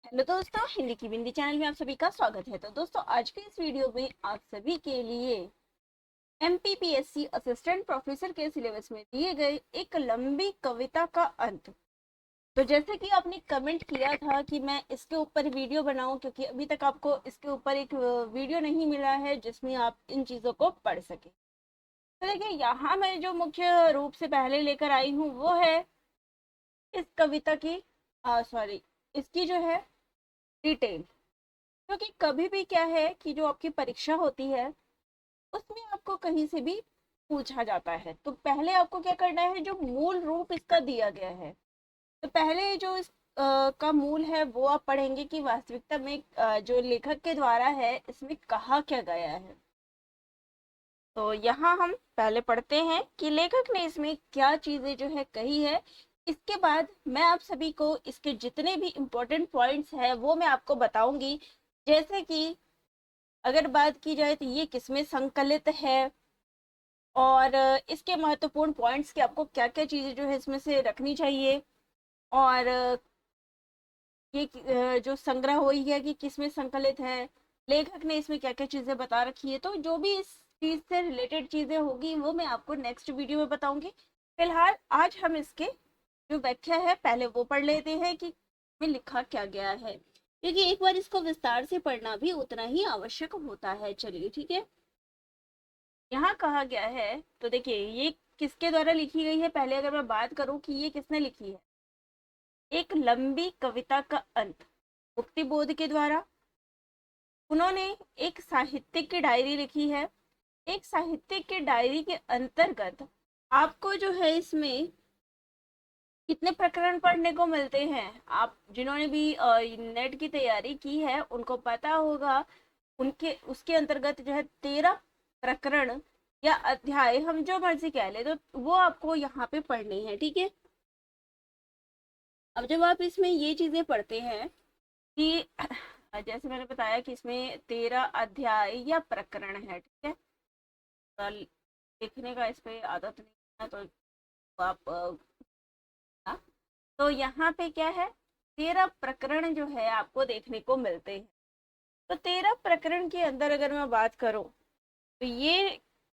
Hello दोस्तों, हिंदी की बिंदी channel में आप सभी का स्वागत है। तो दोस्तों, आज के इस वीडियो में आप सभी के लिए एमपीपीएससी असिस्टेंट प्रोफेसर के सिलेबस में दिए गए एक लंबी कविता का अंत। तो जैसे कि आपने कमेंट किया था कि मैं इसके ऊपर वीडियो बनाऊं, क्योंकि अभी तक आपको इसके ऊपर एक वीडियो नहीं मिला है जिसमें आप इन चीज़ों को पढ़ सकें। तो देखिए, यहाँ मैं जो मुख्य रूप से पहले लेकर आई हूँ वो है इस कविता की सॉरी इसकी जो है डिटेल। क्योंकि कभी भी क्या है कि जो आपकी परीक्षा होती है उसमें आपको कहीं से भी पूछा जाता है, तो पहले आपको क्या करना है, जो मूल रूप इसका दिया गया है तो पहले जो इस का मूल है वो आप पढ़ेंगे कि वास्तविकता में जो लेखक के द्वारा है इसमें कहा क्या गया है। तो यहाँ हम पहले पढ़ते हैं कि लेखक ने इसमें क्या चीजें जो है कही है। इसके बाद मैं आप सभी को इसके जितने भी इम्पोर्टेंट पॉइंट्स हैं वो मैं आपको बताऊंगी। जैसे कि अगर बात की जाए तो ये किसमें संकलित है, और इसके महत्वपूर्ण पॉइंट्स कि आपको क्या क्या चीज़ें जो है इसमें से रखनी चाहिए, और ये जो संग्रह हुई है कि किसमें संकलित है, लेखक ने इसमें क्या क्या चीज़ें बता रखी है। तो जो भी इस चीज़ से रिलेटेड चीज़ें होगी वो मैं आपको नेक्स्ट वीडियो में बताऊंगी। फिलहाल आज हम इसके जो व्याख्या है पहले वो पढ़ लेते हैं कि में लिखा क्या गया है, क्योंकि एक बार इसको विस्तार से पढ़ना भी उतना ही आवश्यक होता है। चलिए ठीक है, यहाँ कहा गया है। तो देखिए, ये किसके द्वारा लिखी गई है, पहले अगर मैं बात करूं कि ये किसने लिखी है, एक लंबी कविता का अंत मुक्तिबोध के द्वारा। उन्होंने एक साहित्यिक की डायरी लिखी है। एक साहित्यिक की डायरी के अंतर्गत आपको जो है इसमें कितने प्रकरण पढ़ने को मिलते हैं। आप जिन्होंने भी नेट की तैयारी की है उनको पता होगा, उनके उसके अंतर्गत जो है 13 प्रकरण या अध्याय, हम जो मर्जी कह ले, तो वो आपको यहाँ पे पढ़ने हैं। ठीक है, अब जब आप इसमें ये चीजें पढ़ते हैं कि जैसे मैंने बताया कि इसमें 13 अध्याय या प्रकरण है। ठीक है, लिखने का इस पे आदत नहीं है तो आप हाँ, तो यहाँ पे क्या है, 13 प्रकरण जो है आपको देखने को मिलते हैं। तो 13 प्रकरण के अंदर अगर मैं बात करूं तो ये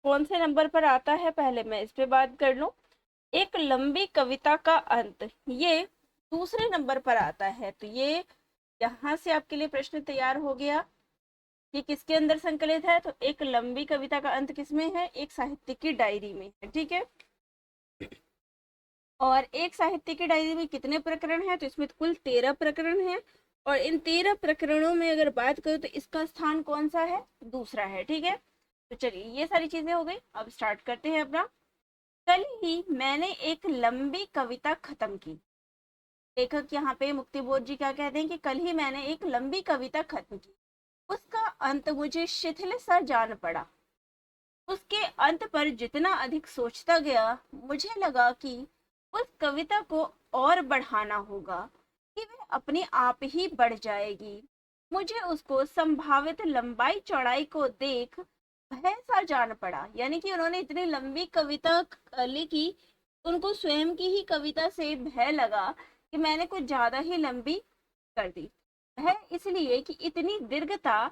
कौन से नंबर पर आता है, पहले मैं इस पे बात कर लूं। एक लंबी कविता का अंत, ये दूसरे नंबर पर आता है। तो ये यहाँ से आपके लिए प्रश्न तैयार हो गया कि किसके अंदर संकलित है। तो एक लंबी कविता का अंत किसमें है, एक साहित्य की डायरी में है। ठीक है, और एक साहित्य की डायरी में कितने प्रकरण हैं, तो इसमें कुल 13 प्रकरण हैं। और इन 13 प्रकरणों में अगर बात करूं तो इसका स्थान कौन सा है, दूसरा है। ठीक है, तो चलिए ये सारी चीजें हो गई, अब स्टार्ट करते हैं अपना। कल ही मैंने एक लंबी कविता खत्म की। लेखक यहाँ पे मुक्तिबोध जी क्या कहते हैं कि कल ही मैंने एक लंबी कविता खत्म की, उसका अंत मुझे शिथिल सा जान पड़ा। उसके अंत पर जितना अधिक सोचता गया मुझे लगा कि उस कविता को और बढ़ाना होगा, कि वह अपने आप ही बढ़ जाएगी। मुझे उसको संभावित लंबाई चौड़ाई को देख भय सा जान पड़ा। यानी कि उन्होंने इतनी लंबी कविता लिखी, उनको स्वयं की ही कविता से भय लगा कि मैंने कुछ ज्यादा ही लंबी कर दी। वह इसलिए कि इतनी दीर्घता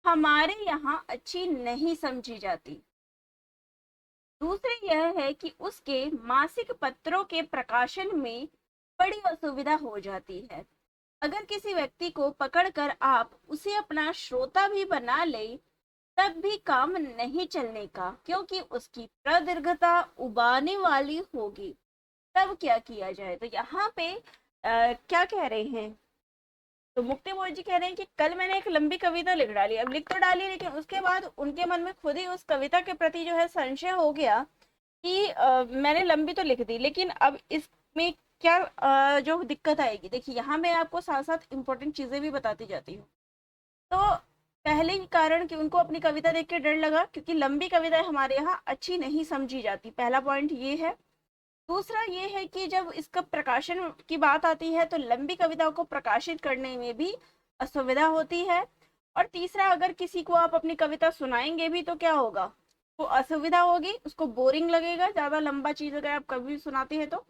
हमारे यहाँ अच्छी नहीं समझी जाती। दूसरी यह है कि उसके मासिक पत्रों के प्रकाशन में बड़ी असुविधा हो जाती है। अगर किसी व्यक्ति को पकड़कर आप उसे अपना श्रोता भी बना ले तब भी काम नहीं चलने का, क्योंकि उसकी प्रदीर्घता उबाने वाली होगी। तब क्या किया जाए, तो यहाँ पे क्या कह रहे हैं, तो मुक्तिमोहन जी कह रहे हैं कि कल मैंने एक लंबी कविता लिख डाली। अब लिख तो डाली, लेकिन उसके बाद उनके मन में खुद ही उस कविता के प्रति जो है संशय हो गया कि मैंने लंबी तो लिख दी, लेकिन अब इसमें क्या जो दिक्कत आएगी। देखिए, यहाँ मैं आपको साथ साथ इम्पोर्टेंट चीजें भी बताती जाती हूँ। तो पहले ही कारण कि उनको अपनी कविता देख के डर लगा, क्योंकि लंबी कविताएं हमारे यहाँ अच्छी नहीं समझी जाती। पहला पॉइंट ये है। दूसरा ये है कि जब इसका प्रकाशन की बात आती है तो लंबी कविताओं को प्रकाशित करने में भी असुविधा होती है। और तीसरा, अगर किसी को आप अपनी कविता सुनाएंगे भी तो क्या होगा, वो असुविधा होगी, उसको बोरिंग लगेगा। ज्यादा लंबा चीज अगर आप कभी सुनाते हैं तो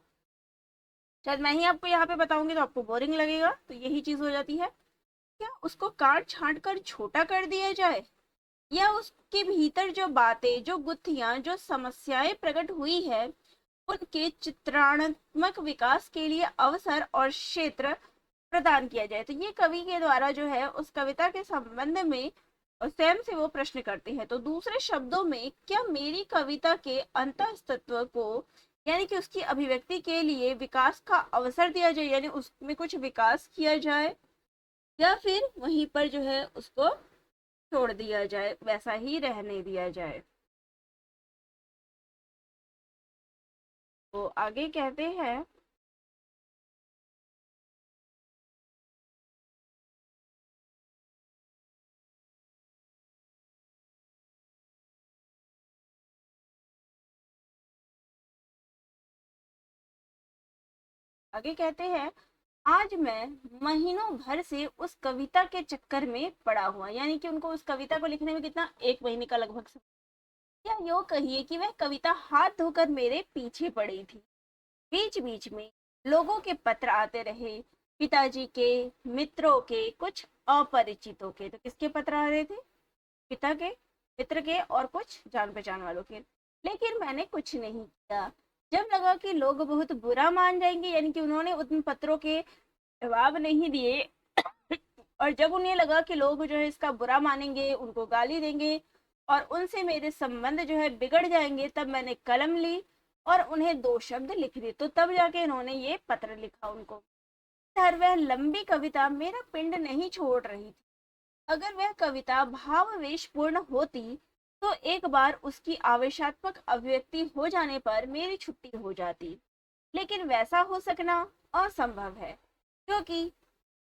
शायद मैं ही आपको यहाँ पे बताऊंगी तो आपको बोरिंग लगेगा, तो यही चीज हो जाती है। क्या उसको काट छांट कर छोटा कर दिया जाए, या उसके भीतर जो बातें, जो गुत्थियां, जो समस्याएं प्रकट हुई है, उनके चित्रात्मक विकास के लिए अवसर और क्षेत्र प्रदान किया जाए। तो ये कवि के द्वारा जो है उस कविता के संबंध में स्वयं से वो प्रश्न करते हैं। तो दूसरे शब्दों में, क्या मेरी कविता के अंतःतत्व को, यानी कि उसकी अभिव्यक्ति के लिए विकास का अवसर दिया जाए, यानी उसमें कुछ विकास किया जाए, या फिर वहीं पर जो है उसको छोड़ दिया जाए, वैसा ही रहने दिया जाए। तो आगे कहते हैं, आज मैं महीनों भर से उस कविता के चक्कर में पड़ा हुआ, यानी कि उनको उस कविता को लिखने में कितना, 1 महीने का लगभग समय, या यूं कहिए कि वह कविता हाथ धोकर मेरे पीछे पड़ी थी। बीच बीच में लोगों के पत्र आते रहे, पिताजी के, मित्रों के, कुछ अपरिचितों के। तो किसके पत्र आ रहे थे? पिता के, मित्र के, और कुछ जान पहचान वालों के। लेकिन मैंने कुछ नहीं किया। जब लगा कि लोग बहुत बुरा मान जाएंगे, यानी कि उन्होंने उन पत्रों के जवाब नहीं दिए, और जब उन्हें लगा कि लोग जो है इसका बुरा मानेंगे, उनको गाली देंगे और उनसे मेरे संबंध जो है बिगड़ जाएंगे, तब मैंने कलम ली और उन्हें 2 शब्द लिख दिए। तो तब जाके इन्होंने ये पत्र लिखा उनको। हर वह लंबी कविता मेरा पिंड नहीं छोड़ रही थी। अगर वह कविता भावावेश पूर्ण होती तो एक बार उसकी आवेशात्मक अभिव्यक्ति हो जाने पर मेरी छुट्टी हो जाती, लेकिन वैसा हो सकना असंभव है, क्योंकि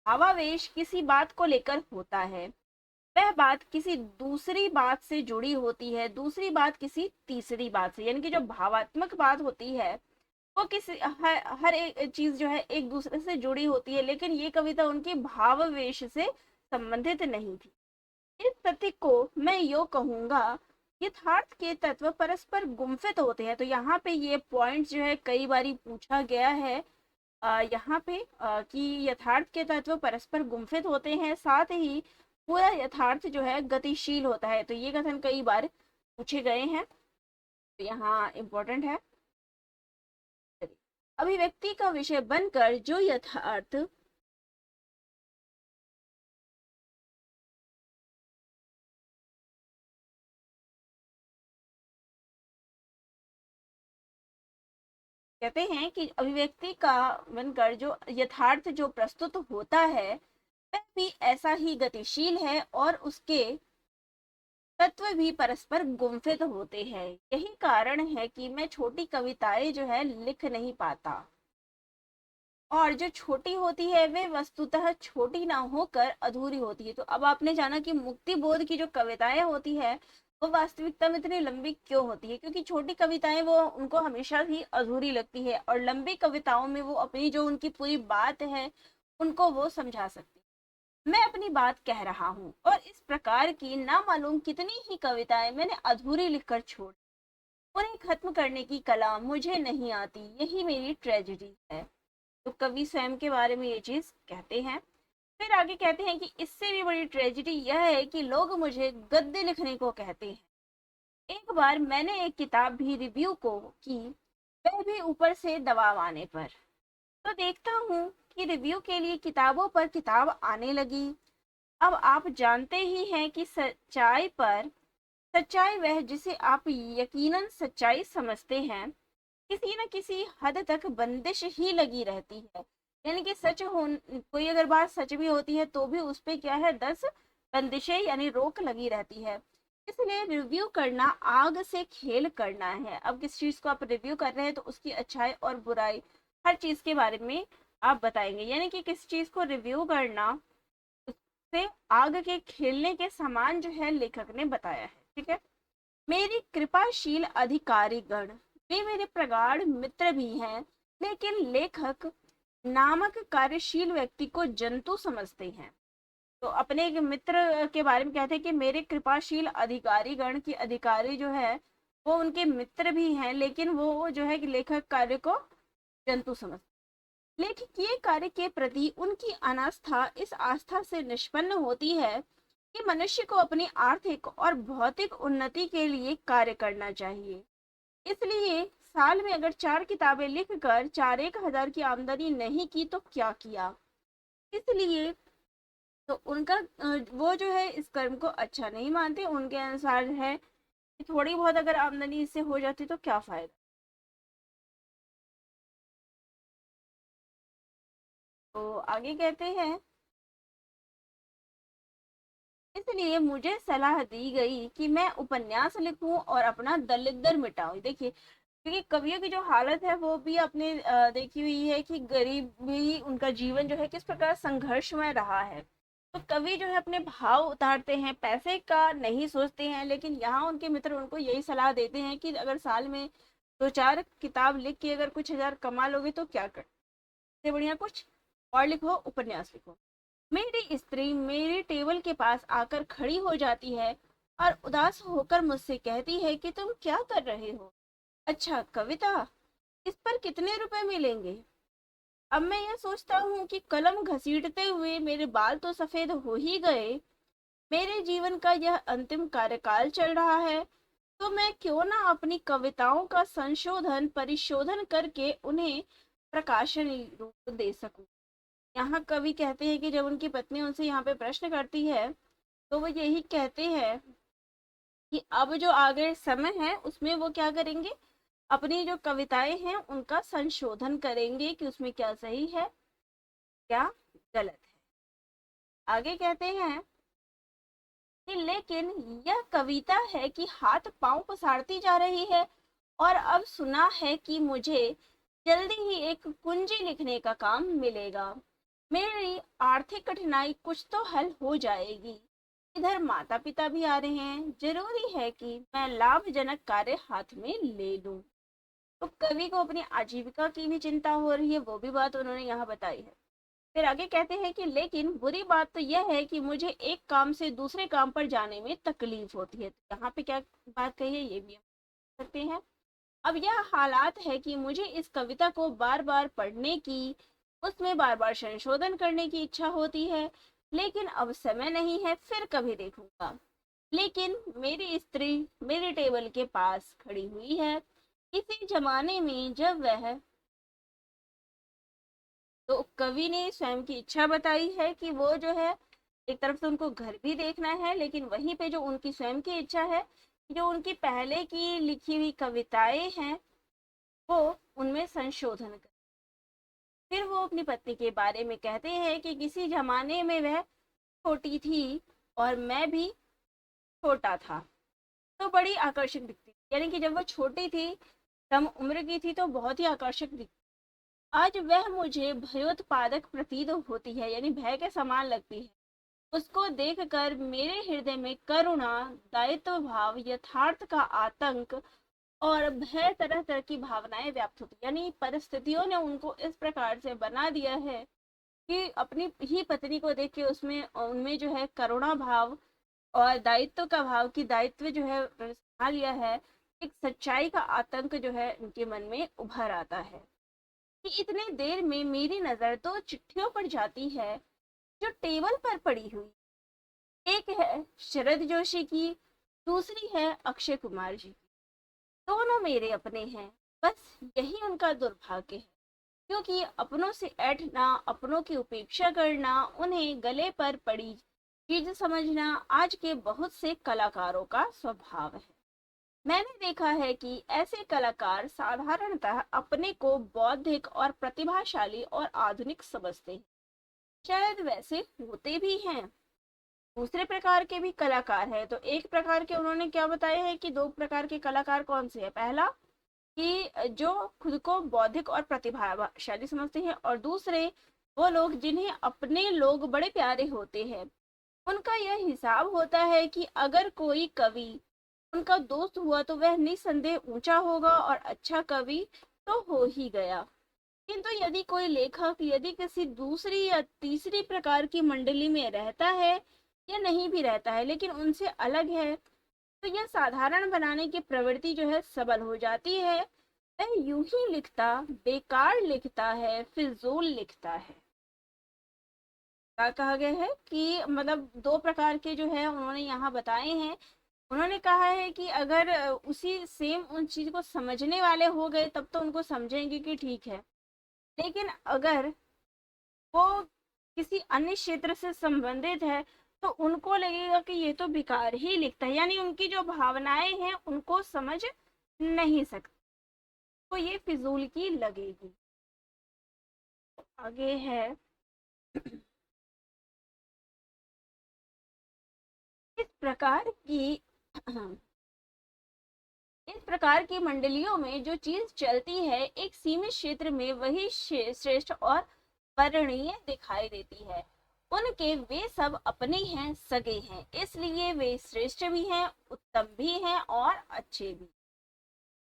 भावावेश किसी बात को लेकर होता है, वह बात किसी दूसरी बात से जुड़ी होती है, दूसरी बात किसी तीसरी बात से, यानी कि जो भावात्मक बात होती है वो किसी हर एक चीज जो है एक दूसरे से जुड़ी होती है, लेकिन ये कविता उनकी भावावेश से संबंधित नहीं थी। इस तथ्य को मैं यो कहूंगा, यथार्थ के तत्व परस्पर गुम्फित होते हैं। तो यहाँ पे ये पॉइंट जो है कई बारी पूछा गया है यहाँ पे कि यथार्थ के तत्व परस्पर गुम्फित होते हैं, साथ ही पूरा यथार्थ जो है गतिशील होता है। तो ये कथन कई बार पूछे गए हैं, तो यहाँ इम्पोर्टेंट है। अभिव्यक्ति का विषय बनकर जो यथार्थ कहते हैं कि अभिव्यक्ति का बनकर जो यथार्थ जो प्रस्तुत होता है वह भी ऐसा ही गतिशील है, और उसके तत्व भी परस्पर गुम्फित होते हैं। यही कारण है कि मैं छोटी कविताएं जो है लिख नहीं पाता, और जो छोटी होती है वे वस्तुतः छोटी ना होकर अधूरी होती है। तो अब आपने जाना कि मुक्ति बोध की जो कविताएं होती है वो वास्तविकता में इतनी लंबी क्यों होती है, क्योंकि छोटी कविताएं वो उनको हमेशा ही अधूरी लगती है, और लंबी कविताओं में वो अपनी जो उनकी पूरी बात है उनको वो समझा सकती है। मैं अपनी बात कह रहा हूँ, और इस प्रकार की ना मालूम कितनी ही कविताएं मैंने अधूरी लिखकर छोड़, उन्हें खत्म करने की कला मुझे नहीं आती, यही मेरी ट्रेजेडी है। तो कवि स्वयं के बारे में ये चीज कहते हैं। फिर आगे कहते हैं कि इससे भी बड़ी ट्रेजेडी यह है कि लोग मुझे गद्य लिखने को कहते हैं। एक बार मैंने एक किताब भी रिव्यू को की, वह भी ऊपर से दबाव आने पर। तो देखता हूँ कि रिव्यू के लिए किताबों पर किताब आने लगी। अब आप जानते ही हैं कि सच्चाई वह जिसे आप यकीनन सच्चाई समझते हैं, किसी न किसी हद तक बंदिश ही लगी रहती है। यानी कि सच हो, कोई अगर बात सच भी होती है तो भी उस पे क्या है, 10 बंदिशें यानी रोक लगी रहती है। इसलिए रिव्यू करना आग से खेल करना है। अब किस चीज को आप रिव्यू कर रहे हैं तो उसकी अच्छाई और बुराई हर चीज के बारे में आप बताएंगे, यानी कि किस चीज को रिव्यू करना उससे आग के खेलने के समान जो है लेखक ने बताया है। ठीक है। मेरी कृपाशील अधिकारी गण, वे मेरे प्रगाढ़ मित्र भी हैं, लेकिन लेखक नामक कार्यशील व्यक्ति को जंतु समझते हैं। तो अपने एक मित्र के बारे में कहते हैं कि मेरे कृपाशील अधिकारी गण की अधिकारी जो है वो उनके मित्र भी हैं, लेकिन वो जो है कि लेखक कार्य को जंतु समझते हैं। लेखकीय कार्य के प्रति उनकी अनास्था इस आस्था से निष्पन्न होती है कि मनुष्य को अपनी आर्थिक और भौतिक उन्नति के लिए कार्य करना चाहिए। इसलिए साल में अगर 4 किताबें लिखकर 4-1 हज़ार की आमदनी नहीं की तो क्या किया। इसलिए तो उनका वो जो है इस कर्म को अच्छा नहीं मानते। उनके अनुसार है कि थोड़ी बहुत अगर आमदनी इससे हो जाती तो क्या फायदा। तो आगे कहते हैं, इसलिए मुझे सलाह दी गई कि मैं उपन्यास लिखूं और अपना दलिद्र मिटाऊं। देखिए, क्योंकि कवियों की जो हालत है वो भी अपने देखी हुई है कि गरीबी उनका जीवन जो है किस प्रकार संघर्षमय रहा है। तो कवि जो है अपने भाव उतारते हैं, पैसे का नहीं सोचते हैं। लेकिन यहाँ उनके मित्र उनको यही सलाह देते हैं कि अगर साल में 2-4 किताब लिख के अगर कुछ हजार कमा लोगे तो क्या कर, इससे बढ़िया कुछ और लिखो, उपन्यास लिखो। मेरी स्त्री मेरे टेबल के पास आकर खड़ी हो जाती है और उदास होकर मुझसे कहती है कि तुम क्या कर रहे हो। अच्छा, कविता, इस पर कितने रुपए मिलेंगे। अब मैं यह सोचता हूँ कि कलम घसीटते हुए मेरे बाल तो सफेद हो ही गए। मेरे जीवन का यह अंतिम कार्यकाल चल रहा है, तो मैं क्यों ना अपनी कविताओं का संशोधन परिशोधन करके उन्हें प्रकाशनी रूप दे सकूं। यहाँ कवि कहते हैं कि जब उनकी पत्नी उनसे यहाँ पे प्रश्न करती है तो वो यही कहते हैं कि अब जो आगे समय है उसमें वो क्या करेंगे, अपनी जो कविताएं हैं उनका संशोधन करेंगे कि उसमें क्या सही है क्या गलत है। आगे कहते हैं कि लेकिन यह कविता है कि हाथ पांव पसारती जा रही है और अब सुना है कि मुझे जल्दी ही एक कुंजी लिखने का काम मिलेगा। मेरी आर्थिक कठिनाई कुछ तो हल हो जाएगी। इधर माता पिता भी आ रहे हैं, जरूरी है कि मैं लाभजनक कार्य हाथ में ले लूं। तो कवि को अपनी आजीविका की भी चिंता हो रही है, वो भी बात उन्होंने यहाँ बताई है। फिर आगे कहते हैं कि लेकिन बुरी बात तो यह है कि मुझे एक काम से दूसरे काम पर जाने में तकलीफ होती है। तो यहाँ पे क्या बात कही है ये भी हम सकते हैं। अब यह हालात है कि मुझे इस कविता को बार बार पढ़ने की, उसमें बार बार संशोधन करने की इच्छा होती है, लेकिन अब समय नहीं है, फिर कभी देखूंगा। लेकिन मेरी स्त्री मेरे टेबल के पास खड़ी हुई है। इसी जमाने में जब वह, तो कवि ने स्वयं की इच्छा बताई है कि वो जो है एक तरफ से उनको घर भी देखना है, लेकिन वहीं पे जो उनकी स्वयं की इच्छा है, जो उनकी पहले की लिखी हुई कविताएं हैं वो उनमें संशोधन कर। फिर वो अपनी पत्नी के बारे में कहते हैं कि किसी जमाने में वह छोटी थी और मैं भी छोटा था, तो बड़ी आकर्षक दिखती थी। यानी कि जब वो छोटी थी, कम उम्र की थी, तो बहुत ही आकर्षक दिखती। आज वह मुझे भयोत्पादक प्रतीत होती है, यानी भय के समान लगती है। उसको देखकर मेरे हृदय में करुणा, दायित्व भाव, यथार्थ का आतंक और भय, तरह तरह की भावनाएं व्याप्त होती। यानी परिस्थितियों ने उनको इस प्रकार से बना दिया है कि अपनी ही पत्नी को देख के उसमें उनमें जो है करुणा भाव और दायित्व का भाव की दायित्व जो है संभाल लिया है। एक सच्चाई का आतंक जो है उनके मन में उभर आता है कि इतने देर में मेरी नजर दो चिट्ठियों पर जाती है जो टेबल पर पड़ी हुई। एक है शरद जोशी की, दूसरी है अक्षय कुमार जी की। दोनों मेरे अपने हैं, बस यही उनका दुर्भाग्य है, क्योंकि अपनों से ऐंठना, अपनों की उपेक्षा करना, उन्हें गले पर पड़ी चीज समझना आज के बहुत से कलाकारों का स्वभाव है। मैंने देखा है कि ऐसे कलाकार साधारणतः अपने को बौद्धिक और प्रतिभाशाली और आधुनिक समझते हैं। शायद वैसे होते भी हैं। दूसरे प्रकार के भी कलाकार हैं। तो एक प्रकार के उन्होंने क्या बताया है कि 2 प्रकार के कलाकार कौन से हैं। पहला कि जो खुद को बौद्धिक और प्रतिभाशाली समझते हैं, और दूसरे वो लोग जिन्हें अपने लोग बड़े प्यारे होते हैं। उनका यह हिसाब होता है कि अगर कोई कवि उनका दोस्त हुआ तो वह निसंदेह ऊंचा होगा और अच्छा कवि तो हो ही गया। किंतु यदि कोई लेखक यदि किसी दूसरी या तीसरी प्रकार की मंडली में रहता है या नहीं भी रहता है लेकिन उनसे अलग है, तो यह साधारण बनाने की प्रवृत्ति जो है सबल हो जाती है। वह यूं ही लिखता, बेकार लिखता है, फिजूल लिखता है। क्या कहा गया है कि मतलब दो प्रकार के जो है उन्होंने यहाँ बताए हैं। उन्होंने कहा है कि अगर उसी सेम उन चीज को समझने वाले हो गए तब तो उनको समझेंगे कि ठीक है, लेकिन अगर वो किसी अन्य क्षेत्र से संबंधित है तो उनको लगेगा कि ये तो बेकार ही लिखता है, यानी उनकी जो भावनाएं हैं उनको समझ नहीं सकते, तो ये फिजूल की लगेगी। आगे है, इस प्रकार की इस प्रकार की मंडलियों में जो चीज चलती है एक सीमित क्षेत्र में वही श्रेष्ठ और वर्णनीय दिखाई देती है। उनके वे सब अपने हैं, सगे हैं, इसलिए वे श्रेष्ठ भी हैं, उत्तम भी हैं और अच्छे भी।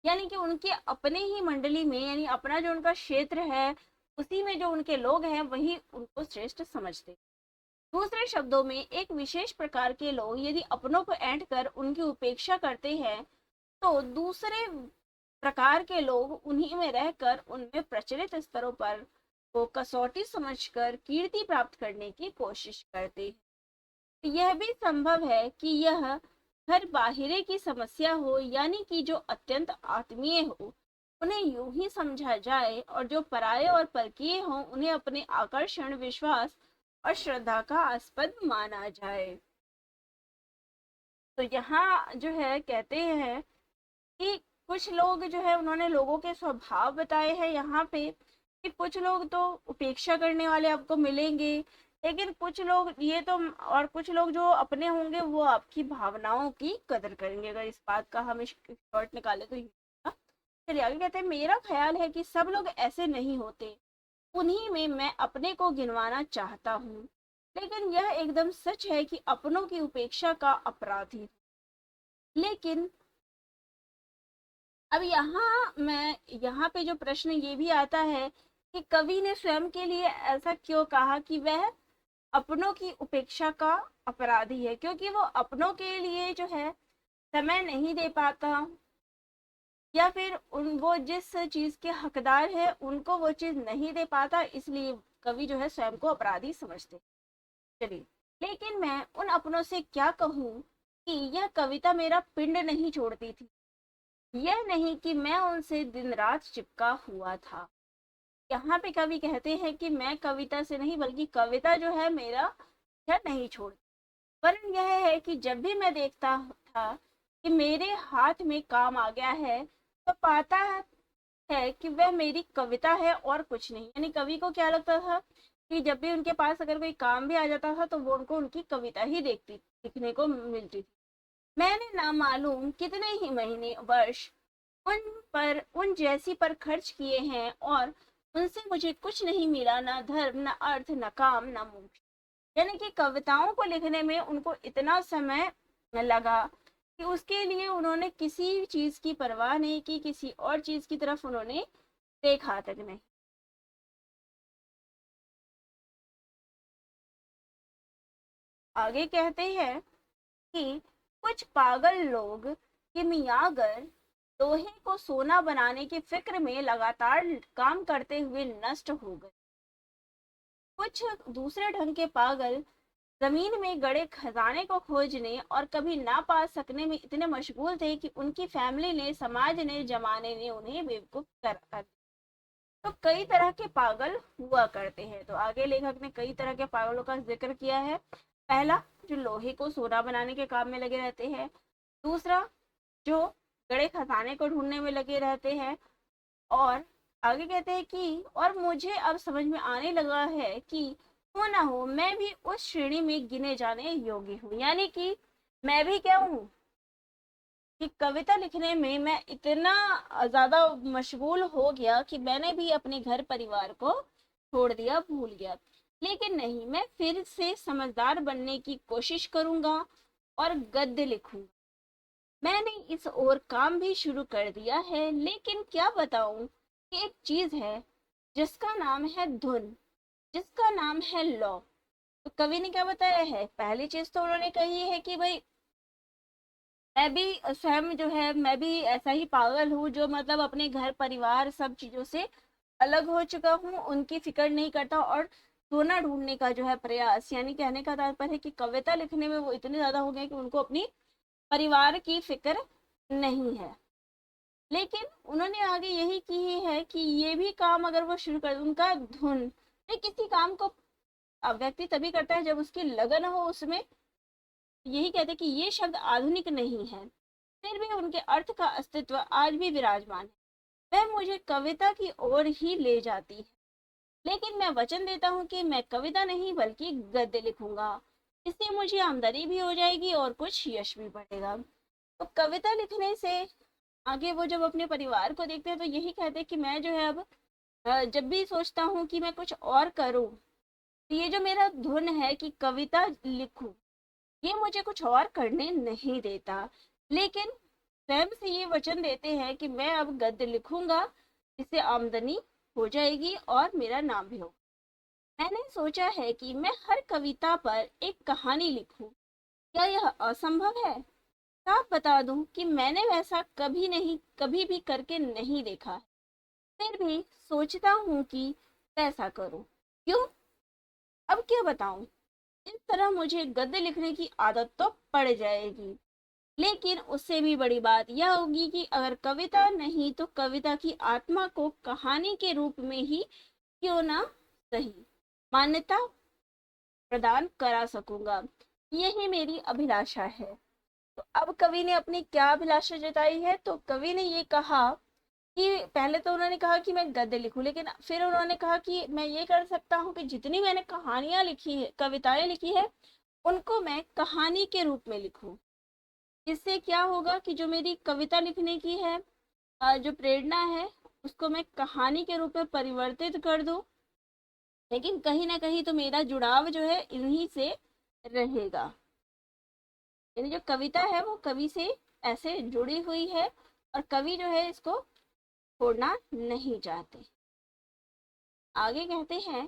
यानी कि उनके अपने ही मंडली में, यानी अपना जो उनका क्षेत्र है उसी में जो उनके लोग हैं वही उनको श्रेष्ठ समझते। दूसरे शब्दों में एक विशेष प्रकार के लोग यदि अपनों को ऐंठ कर उनकी उपेक्षा करते हैं तो दूसरे प्रकार के लोग उन्हीं में रहकर उनमें प्रचलित स्तरों पर वो कसौटी समझकर कीर्ति प्राप्त करने की कोशिश करते हैं। यह भी संभव है कि यह हर बाहिरे की समस्या हो, यानी कि जो अत्यंत आत्मीय हो उन्हें यूं ही समझा जाए और जो पराये और परकीय हो उन्हें अपने आकर्षण, विश्वास और श्रद्धा का आस्पद माना जाए। तो यहाँ जो है कहते हैं कि कुछ लोग जो है उन्होंने लोगों के स्वभाव बताए हैं यहाँ पे, कि कुछ लोग तो उपेक्षा करने वाले आपको मिलेंगे, लेकिन कुछ लोग ये तो, और कुछ लोग जो अपने होंगे वो आपकी भावनाओं की कदर करेंगे। अगर इस बात का हम शॉर्ट निकाले तो ये था। चलिए आगे कहते हैं, मेरा ख्याल है कि सब लोग ऐसे नहीं होते, उन्हीं में मैं अपने को गिनवाना चाहता हूँ, लेकिन यह एकदम सच है कि अपनों की उपेक्षा का अपराधी। लेकिन अब यहाँ पे जो प्रश्न ये भी आता है कि कवि ने स्वयं के लिए ऐसा क्यों कहा कि वह अपनों की उपेक्षा का अपराधी है, क्योंकि वो अपनों के लिए जो है समय नहीं दे पाता, या फिर उन वो जिस चीज के हकदार है उनको वो चीज नहीं दे पाता, इसलिए कवि जो है स्वयं को अपराधी समझते। चलिए, लेकिन मैं उन अपनों से क्या कहूँ कि यह कविता मेरा पिंड नहीं छोड़ती थी, यह नहीं कि मैं उनसे दिन रात चिपका हुआ था। यहाँ पे कवि कहते हैं कि मैं कविता से नहीं बल्कि कविता जो है मेरा पीछा नहीं छोड़ती, वरन यह है कि जब भी मैं देखता था कि मेरे हाथ में काम आ गया है तो पाता है कि वह मेरी कविता है और कुछ नहीं। यानी कवि को क्या लगता था कि जब भी उनके पास अगर कोई काम भी आ जाता था तो वो उनको उनकी कविता ही दिखने को मिलती थी। मैंने ना मालूम कितने ही महीने, वर्ष उन जैसी पर खर्च किए हैं और उनसे मुझे कुछ नहीं मिला, ना धर्म, ना अर्थ, ना काम, ना मोक्ष। यानी कि कविताओं को लिखने में उनको इतना समय लगा कि उसके लिए उन्होंने किसी चीज की परवाह नहीं की, किसी और चीज की तरफ उन्होंने देखा तक नहीं। आगे कहते हैं कि कुछ पागल लोग किमियागर लोहे को सोना बनाने की फिक्र में लगातार काम करते हुए नष्ट हो गए। कुछ दूसरे ढंग के पागल जमीन में गड़े खजाने को खोजने और कभी ना पा सकने में इतने मशगूल थे कि उनकी फैमिली ने, समाज ने, जमाने ने उन्हें बेवकूफ कर। तो कई तरह के पागल हुआ करते हैं। तो आगे लेखक ने कई तरह के पागलों का जिक्र किया है। पहला, जो लोहे को सोना बनाने के काम में लगे रहते हैं। दूसरा, जो गड़े खजाने को ढूंढने में लगे रहते हैं। और आगे कहते हैं कि और मुझे अब समझ में आने लगा है कि हो ना हो मैं भी उस श्रेणी में गिने जाने योग्य हूँ। यानी कि मैं भी क्या हूँ कि कविता लिखने में मैं इतना ज्यादा मशगूल हो गया कि मैंने भी अपने घर परिवार को छोड़ दिया, भूल गया। लेकिन नहीं, मैं फिर से समझदार बनने की कोशिश करूंगा और गद्य लिखूंगा। मैंने इस ओर काम भी शुरू कर दिया है, लेकिन क्या बताऊं कि एक चीज है जिसका नाम है धुन, जिसका नाम है लॉ। तो कवि ने क्या बताया है, पहली चीज तो उन्होंने कही है कि भाई मैं भी स्वयं जो है, मैं भी ऐसा ही पागल हूँ जो मतलब अपने घर परिवार सब चीजों से अलग हो चुका हूँ, उनकी फिक्र नहीं करता और सोना ढूंढने का जो है प्रयास, यानी कहने का तात्पर्य है कि कविता लिखने में वो इतने ज्यादा हो गए कि उनको अपनी परिवार की फिक्र नहीं है। लेकिन उन्होंने आगे यही की है कि ये भी काम अगर वो शुरू कर, उनका धुन, ये किसी काम को व्यक्ति तभी करता है जब उसकी लगन हो उसमें। यही कहते हैं कि ये शब्द आधुनिक नहीं है, फिर भी उनके अर्थ का अस्तित्व आज भी विराजमान है। वह मुझे कविता की ओर ही ले जाती है, लेकिन मैं वचन देता हूँ कि मैं कविता नहीं बल्कि गद्य लिखूंगा। इससे मुझे आमदनी भी हो जाएगी और कुछ यश भी बढ़ेगा। तो कविता लिखने से आगे वो जब अपने परिवार को देखते हैं तो यही कहते हैं कि मैं जो है अब जब भी सोचता हूँ कि मैं कुछ और करूँ, तो ये जो मेरा धुन है कि कविता लिखूं, ये मुझे कुछ और करने नहीं देता। लेकिन स्वयं से ये वचन देते हैं कि मैं अब गद्य लिखूंगा, इससे आमदनी हो जाएगी और मेरा नाम भी होगा। मैंने सोचा है कि मैं हर कविता पर एक कहानी लिखूं। क्या यह असंभव है? साफ बता दूं कि मैंने वैसा कभी भी करके नहीं देखा है। फिर भी सोचता हूँ कि वैसा करूं। क्यों? अब क्या बताऊं। इस तरह मुझे गद्य लिखने की आदत तो पड़ जाएगी, लेकिन उससे भी बड़ी बात यह होगी कि अगर कविता नहीं तो कविता की आत्मा को कहानी के रूप में ही क्यों ना सही मान्यता प्रदान करा सकूंगा। यही मेरी अभिलाषा है। तो अब कवि ने अपनी क्या अभिलाषा जताई है, तो कवि ने ये कहा कि पहले तो उन्होंने कहा कि मैं गद्य लिखूं, लेकिन फिर उन्होंने कहा कि मैं ये कर सकता हूँ कि जितनी मैंने कहानियां लिखी है, कविताएं लिखी है, उनको मैं कहानी के रूप में लिखूं। इससे क्या होगा कि जो मेरी कविता लिखने की है जो प्रेरणा है, उसको मैं कहानी के रूप में परिवर्तित कर दूं। लेकिन कहीं ना कहीं तो मेरा जुड़ाव जो है इन्हीं से रहेगा, यानी जो कविता है वो कवि से ऐसे जुड़ी हुई है और कवि जो है इसको छोड़ना नहीं चाहते। आगे कहते हैं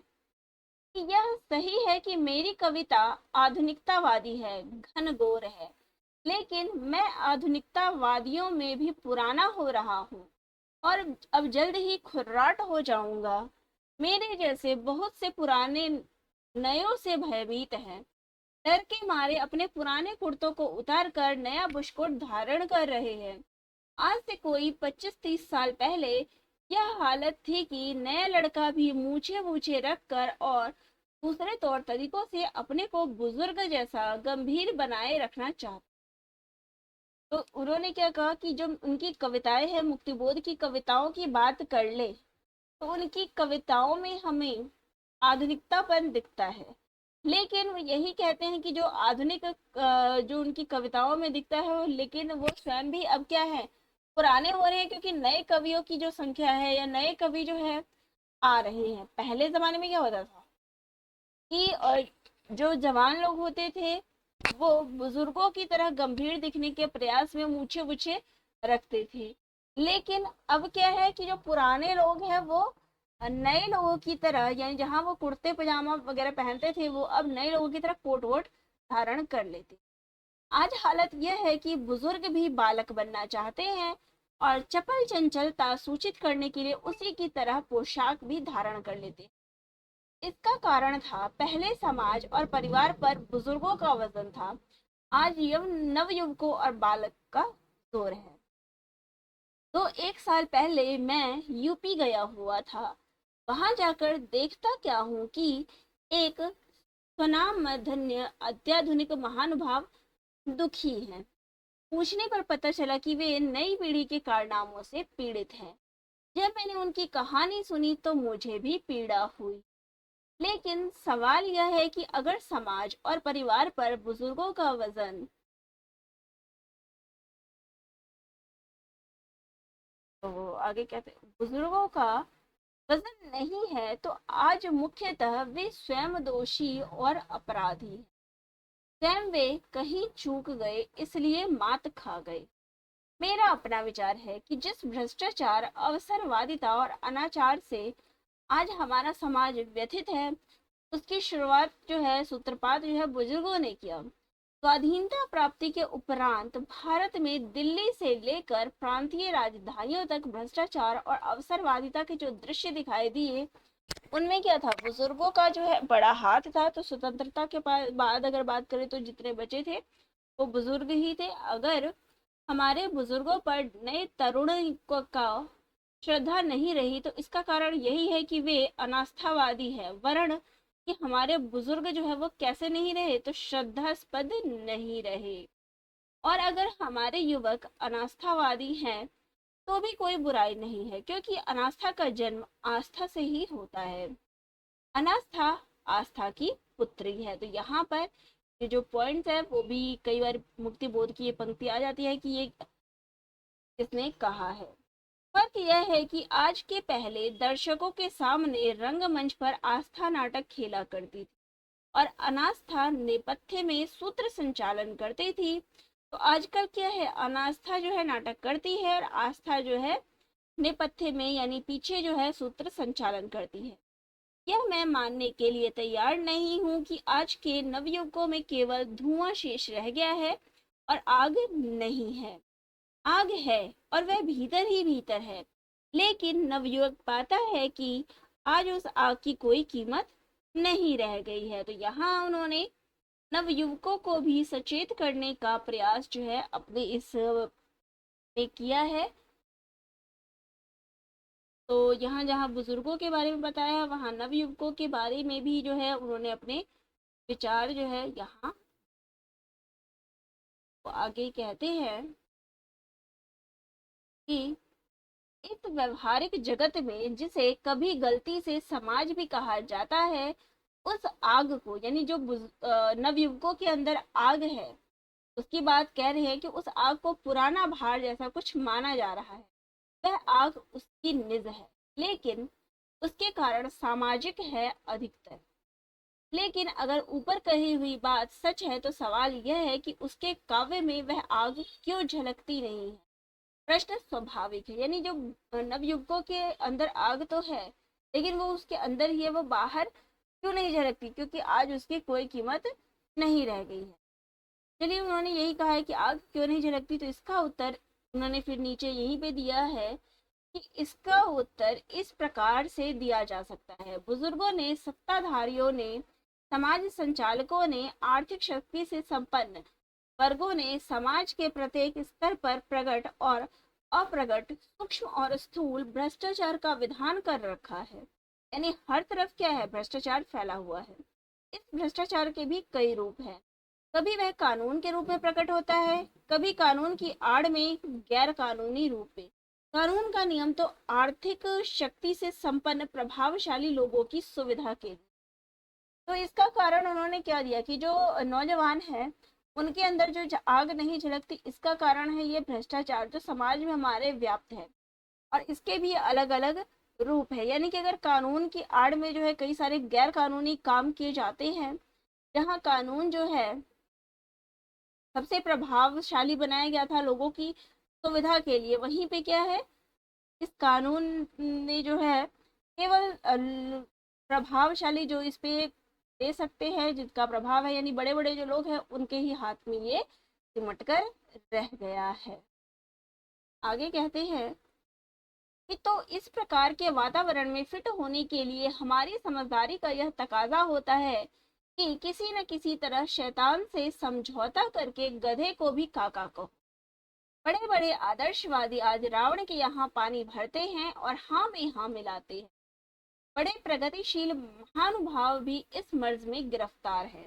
कि यह सही है कि मेरी कविता आधुनिकतावादी है, घनघोर है, लेकिन मैं आधुनिकतावादियों में भी पुराना हो रहा हूँ और अब जल्द ही खुर्राट हो जाऊंगा। मेरे जैसे बहुत से पुराने नयों से भयभीत हैं, डर के मारे अपने पुराने कुर्तों को उतार कर नया बुशकोट धारण कर रहे हैं। आज से कोई 25-30 साल पहले यह हालत थी कि नया लड़का भी मूछे मूछे रख कर और दूसरे तौर तरीकों से अपने को बुजुर्ग जैसा गंभीर बनाए रखना चाहता। तो उन्होंने क्या कहा कि जो उनकी कविताएं हैं, मुक्तिबोध की कविताओं की बात कर ले, तो उनकी कविताओं में हमें आधुनिकतापन दिखता है। लेकिन वो यही कहते हैं कि जो आधुनिक जो उनकी कविताओं में दिखता है, लेकिन वो स्वयं भी अब क्या है, पुराने हो रहे हैं, क्योंकि नए कवियों की जो संख्या है या नए कवि जो है आ रहे हैं। पहले जमाने में क्या होता था कि जो जवान लोग होते थे वो बुजुर्गों की तरह गंभीर दिखने के प्रयास में मूछे वूछे रखते थे। लेकिन अब क्या है कि जो पुराने लोग हैं वो नए लोगों की तरह, यानी जहां वो कुर्ते पजामा वगैरह पहनते थे, वो अब नए लोगों की तरह कोट वोट धारण कर लेते। आज हालत यह है कि बुजुर्ग भी बालक बनना चाहते हैं और चपल चंचलता सूचित करने के लिए उसी की तरह पोशाक भी धारण कर लेते। इसका कारण था पहले समाज और परिवार पर बुजुर्गों का वजन था, आज नवयुवकों और बालक का जोर है। तो 1 साल पहले मैं यूपी गया हुआ था। वहां जाकर देखता क्या हूँ कि एक स्वनामधन्य अत्याधुनिक महानुभाव दुखी हैं। पूछने पर पता चला कि वे नई पीढ़ी के कारनामों से पीड़ित हैं। जब मैंने उनकी कहानी सुनी तो मुझे भी पीड़ा हुई। लेकिन सवाल यह है कि अगर समाज और परिवार पर बुजुर्गों का वजन, तो आगे कहते हैं बुजुर्गों का वजन नहीं है, तो आज मुख्यतः वे स्वयं दोषी और अपराधी हैं। स्वयं वे कहीं चूक गए इसलिए मात खा गए। मेरा अपना विचार है कि जिस भ्रष्टाचार, अवसरवादिता और अनाचार से आज हमारा समाज व्यथित है, उसकी शुरुआत जो है, सूत्रपात जो है, बुजुर्गों ने किया। स्वाधीनता प्राप्ति के उपरांत भारत में दिल्ली से लेकर प्रांतीय राजधानियों तक भ्रष्टाचार और अवसरवादिता के जो दृश्य दिखाई दिए, उनमें क्या था, बुजुर्गों का जो है बड़ा हाथ था। तो स्वतंत्रता के बाद अगर बात करें तो जितने बचे थे वो बुजुर्ग ही थे। अगर हमारे बुजुर्गों पर नए तरुण का श्रद्धा नहीं रही तो इसका कारण यही है कि वे अनास्थावादी है। वर्ण कि हमारे बुजुर्ग जो है वो कैसे नहीं रहे, तो श्रद्धास्पद नहीं रहे। और अगर हमारे युवक अनास्थावादी हैं तो भी कोई बुराई नहीं है, क्योंकि अनास्था का जन्म आस्था से ही होता है। अनास्था आस्था की पुत्री है। तो यहाँ पर ये जो पॉइंट्स है वो भी कई बार मुक्ति बोध की ये पंक्ति आ जाती है कि ये किसने कहा है। फर्क यह है कि आज के पहले दर्शकों के सामने रंगमंच पर आस्था नाटक खेला करती थी और अनास्था नेपथ्य में सूत्र संचालन करती थी। तो आजकल क्या है, अनास्था जो है नाटक करती है और आस्था जो है नेपथ्य में यानी पीछे जो है सूत्र संचालन करती है। यह मैं मानने के लिए तैयार नहीं हूं कि आज के नवयुवकों में केवल धुआं शेष रह गया है और आग नहीं है। आग है और वह भीतर ही भीतर है, लेकिन नवयुवक पाता है कि आज उस आग की कोई कीमत नहीं रह गई है। तो यहाँ उन्होंने नवयुवकों को भी सचेत करने का प्रयास जो है अपने इस में किया है। तो यहाँ जहाँ बुजुर्गों के बारे में बताया है, वहाँ नवयुवकों के बारे में भी जो है उन्होंने अपने विचार जो है यहाँ वो आगे कहते हैं कि इस व्यवहारिक जगत में जिसे कभी गलती से समाज भी कहा जाता है, उस आग को यानी जो नवयुवकों के अंदर आग है उसकी बात कह रहे हैं कि उस आग को पुराना भार जैसा कुछ माना जा रहा है। वह आग उसकी निज है, लेकिन उसके कारण सामाजिक है अधिकतर। लेकिन अगर ऊपर कही हुई बात सच है तो सवाल यह है कि उसके काव्य में वह आग क्यों झलकती नहीं है। प्रश्न स्वाभाविक है, यानी जो नवयुवकों के अंदर आग तो है लेकिन वो उसके अंदर ही है, वो बाहर क्यों नहीं झलकती, क्योंकि आज उसकी कोई कीमत नहीं रह गई है। चलिए, उन्होंने यही कहा है कि आग क्यों नहीं झलकती, तो इसका उत्तर उन्होंने फिर नीचे यहीं पे दिया है कि इसका उत्तर इस प्रकार से दिया जा सकता है। बुजुर्गों ने, सत्ताधारियों ने, समाज संचालकों ने, आर्थिक शक्ति से संपन्न वर्गों ने समाज के प्रत्येक स्तर पर प्रकट और अप्रकट, सूक्ष्म और स्थूल भ्रष्टाचार का विधान कर रखा है। यानी हर तरफ क्या है, भ्रष्टाचार फैला हुआ है। इस भ्रष्टाचार के भी कई रूप हैं। कभी वह कानून के रूप में प्रकट होता है, कभी कानून की आड़ में गैर कानूनी रूप में। कानून का नियम तो आर्थिक शक्ति से संपन्न प्रभावशाली लोगों की सुविधा के लिए। तो इसका कारण उन्होंने क्या दिया कि जो नौजवान है उनके अंदर जो आग नहीं झलकती, इसका कारण है ये भ्रष्टाचार जो समाज में हमारे व्याप्त है। और इसके भी अलग अलग रूप है, यानी कि अगर कानून की आड़ में जो है कई सारे गैर कानूनी काम किए जाते हैं, जहाँ कानून जो है सबसे प्रभावशाली बनाया गया था लोगों की सुविधा के लिए, वहीं पे क्या है, इस कानून ने जो है केवल प्रभावशाली जो इस पे दे सकते हैं, जिनका प्रभाव है यानी बड़े बड़े जो लोग हैं उनके ही हाथ में ये सिमट कर रह गया है। आगे कहते हैं कि तो इस प्रकार के वातावरण में फिट होने के लिए हमारी समझदारी का यह तकाजा होता है कि किसी न किसी तरह शैतान से समझौता करके गधे को भी काका को। बड़े बड़े आदर्शवादी आज रावण के यहाँ पानी भरते हैं और हाँ में हाँ मिलाते हैं। बड़े प्रगतिशील महानुभाव भी इस मर्ज में गिरफ्तार है।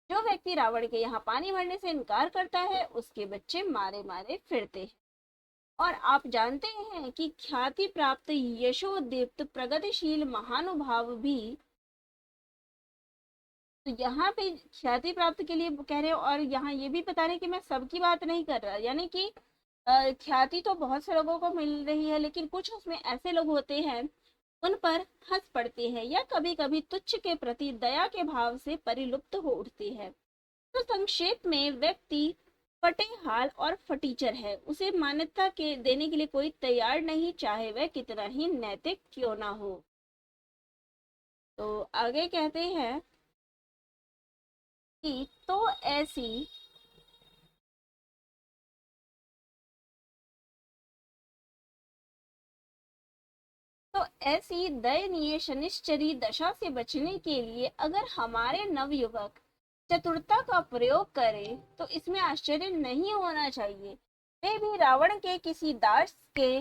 जो व्यक्ति रावण के यहाँ पानी भरने से इनकार करता है उसके बच्चे मारे मारे फिरते हैं। और आप जानते हैं कि ख्याति प्राप्त यशोदीप्त प्रगतिशील महानुभाव भी, तो यहाँ पे ख्याति प्राप्त के लिए कह रहे हैं और यहाँ ये भी बता रहे हैं कि मैं सबकी बात नहीं कर रहा, यानी कि ख्याति तो बहुत से लोगों को मिल रही है लेकिन कुछ उसमें ऐसे लोग होते हैं उन पर हंस पड़ते हैं या कभी कभी तुच्छ के प्रति दया के भाव से परिलुप्त हो उठते हैं। तो संक्षेप में व्यक्ति फटेहाल और फटीचर है, उसे मान्यता के देने के लिए कोई तैयार नहीं, चाहे वह कितना ही नैतिक क्यों ना हो। तो आगे कहते हैं कि तो ऐसी ऐसी दयनीय शनिश्चरी दशा से बचने के लिए अगर हमारे नवयुवक चतुरता का प्रयोग करें तो इसमें आश्चर्य नहीं होना चाहिए। वे भी रावण के किसी दास के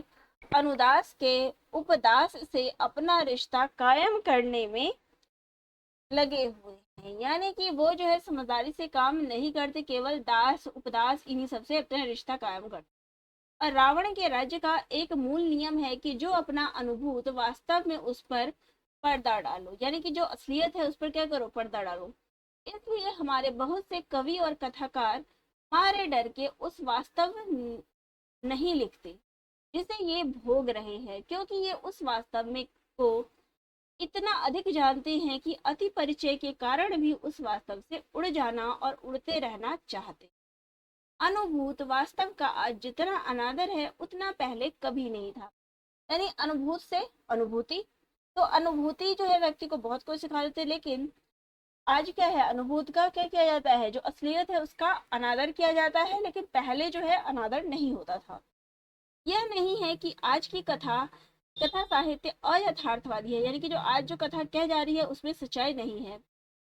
अनुदास के उपदास से अपना रिश्ता कायम करने में लगे हुए हैं। यानी कि वो जो है समझदारी से काम नहीं करते, केवल दास उपदास इन्हीं सबसे अपना रिश्ता कायम करते। और रावण के राज्य का एक मूल नियम है कि जो अपना अनुभूत वास्तव में उस पर पर्दा डालो, यानी कि जो असलियत है उस पर क्या करो, पर्दा डालो। इसलिए हमारे बहुत से कवि और कथाकार मारे डर के उस वास्तव नहीं लिखते जिसे ये भोग रहे हैं, क्योंकि ये उस वास्तव में को इतना अधिक जानते हैं कि अति परिचय के कारण भी उस वास्तव से उड़ जाना और उड़ते रहना चाहते। अनुभूत वास्तव का आज जितना अनादर है उतना पहले कभी नहीं था। यानी अनुभूत से अनुभूति, तो अनुभूति जो है व्यक्ति को बहुत कुछ सिखा देते, लेकिन आज क्या है, अनुभूत का क्या किया जाता है, जो असलियत है उसका अनादर किया जाता है, लेकिन पहले जो है अनादर नहीं होता था। यह नहीं है कि आज की कथा कथा साहित्य अयथार्थवादी है, यानी कि जो आज जो कथा कह जा रही है उसमें सच्चाई नहीं है,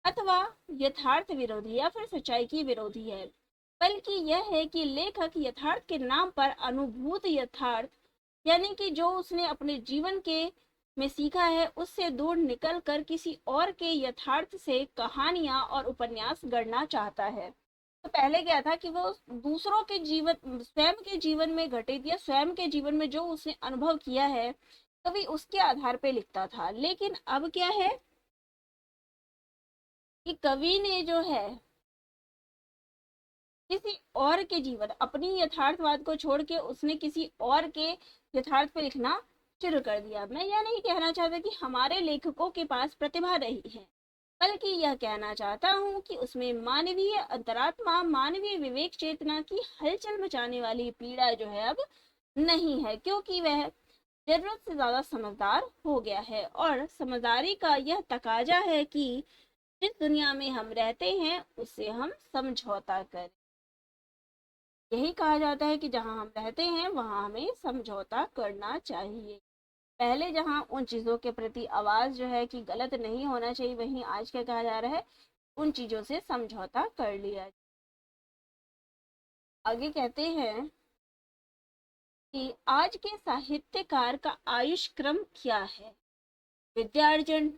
अथवा यथार्थ विरोधी या फिर सच्चाई की विरोधी है, बल्कि यह है कि लेखक यथार्थ के नाम पर अनुभूत यथार्थ, यानी कि जो उसने अपने जीवन के में सीखा है उससे दूर निकलकर किसी और के यथार्थ से कहानियां और उपन्यास गढ़ना चाहता है। तो पहले क्या था कि वो दूसरों के जीवन, स्वयं के जीवन में घटित या स्वयं के जीवन में जो उसने अनुभव किया है कभी उसके आधार पे लिखता था, लेकिन अब क्या है कि कवि ने जो है किसी और के जीवन, अपनी यथार्थवाद को छोड़ के उसने किसी और के यथार्थ पे लिखना शुरू कर दिया। मैं यह नहीं कहना चाहता कि हमारे लेखकों के पास प्रतिभा रही है, बल्कि यह कहना चाहता हूँ कि उसमें मानवीय अंतरात्मा, मानवीय विवेक चेतना की हलचल मचाने वाली पीड़ा जो है अब नहीं है, क्योंकि वह जरूरत से ज्यादा समझदार हो गया है। और समझदारी का यह तकाजा है कि जिस दुनिया में हम रहते हैं उससे हम समझौता करें। यही कहा जाता है कि जहां हम रहते हैं वहां हमें समझौता करना चाहिए। पहले जहां उन चीजों के प्रति आवाज जो है कि गलत नहीं होना चाहिए, वहीं आज क्या कहा जा रहा है, उन चीजों से समझौता कर लिया। आगे कहते हैं कि आज के साहित्यकार का आयुष क्रम क्या है। विद्यार्जन,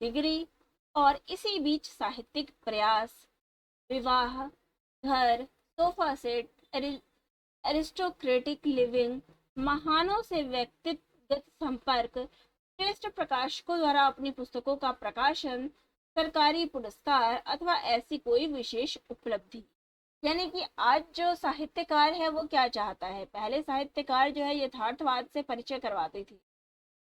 डिग्री और इसी बीच साहित्यिक प्रयास, विवाह, घर, सोफा सेट, एरिस्टोक्रेटिक लिविंग, महानों से व्यक्तिगत संपर्क, श्रेष्ठ प्रकाशकों द्वारा अपनी पुस्तकों का प्रकाशन, सरकारी पुरस्कार अथवा ऐसी कोई विशेष उपलब्धि। यानी कि आज जो साहित्यकार है वो क्या चाहता है, पहले साहित्यकार जो है यथार्थवाद से परिचय करवाते थे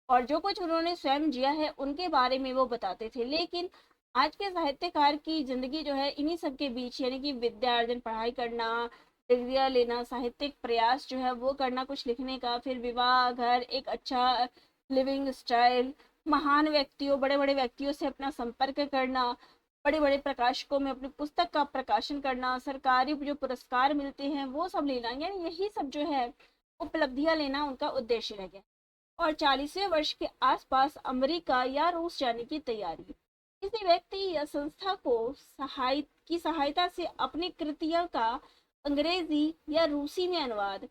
और जो कुछ उन्होंने स्वयं जिया है उनके बारे में वो बताते थे, लेकिन आज के साहित्यकार की जिंदगी जो है इन्हीं सब के बीच, यानी कि विद्या अर्जन, पढ़ाई करना, डिग्रियां लेना, साहित्यिक प्रयास जो है वो करना कुछ लिखने का, फिर विवाह, घर, एक अच्छा लिविंग स्टाइल, महान व्यक्तियों, बड़े बड़े व्यक्तियों से अपना संपर्क करना, बड़े बड़े प्रकाशकों में अपनी पुस्तक का प्रकाशन करना, सरकारी जो पुरस्कार मिलते हैं वो सब लेना, यानी यही सब जो है उपलब्धियां लेना उनका उद्देश्य रह गया। और 40वें वर्ष के आसपास अमेरिका या रूस जाने की तैयारी। किसी व्यक्ति या संस्था को सहायता से अपनी कृतियों का अंग्रेजी या रूसी में अनुवाद,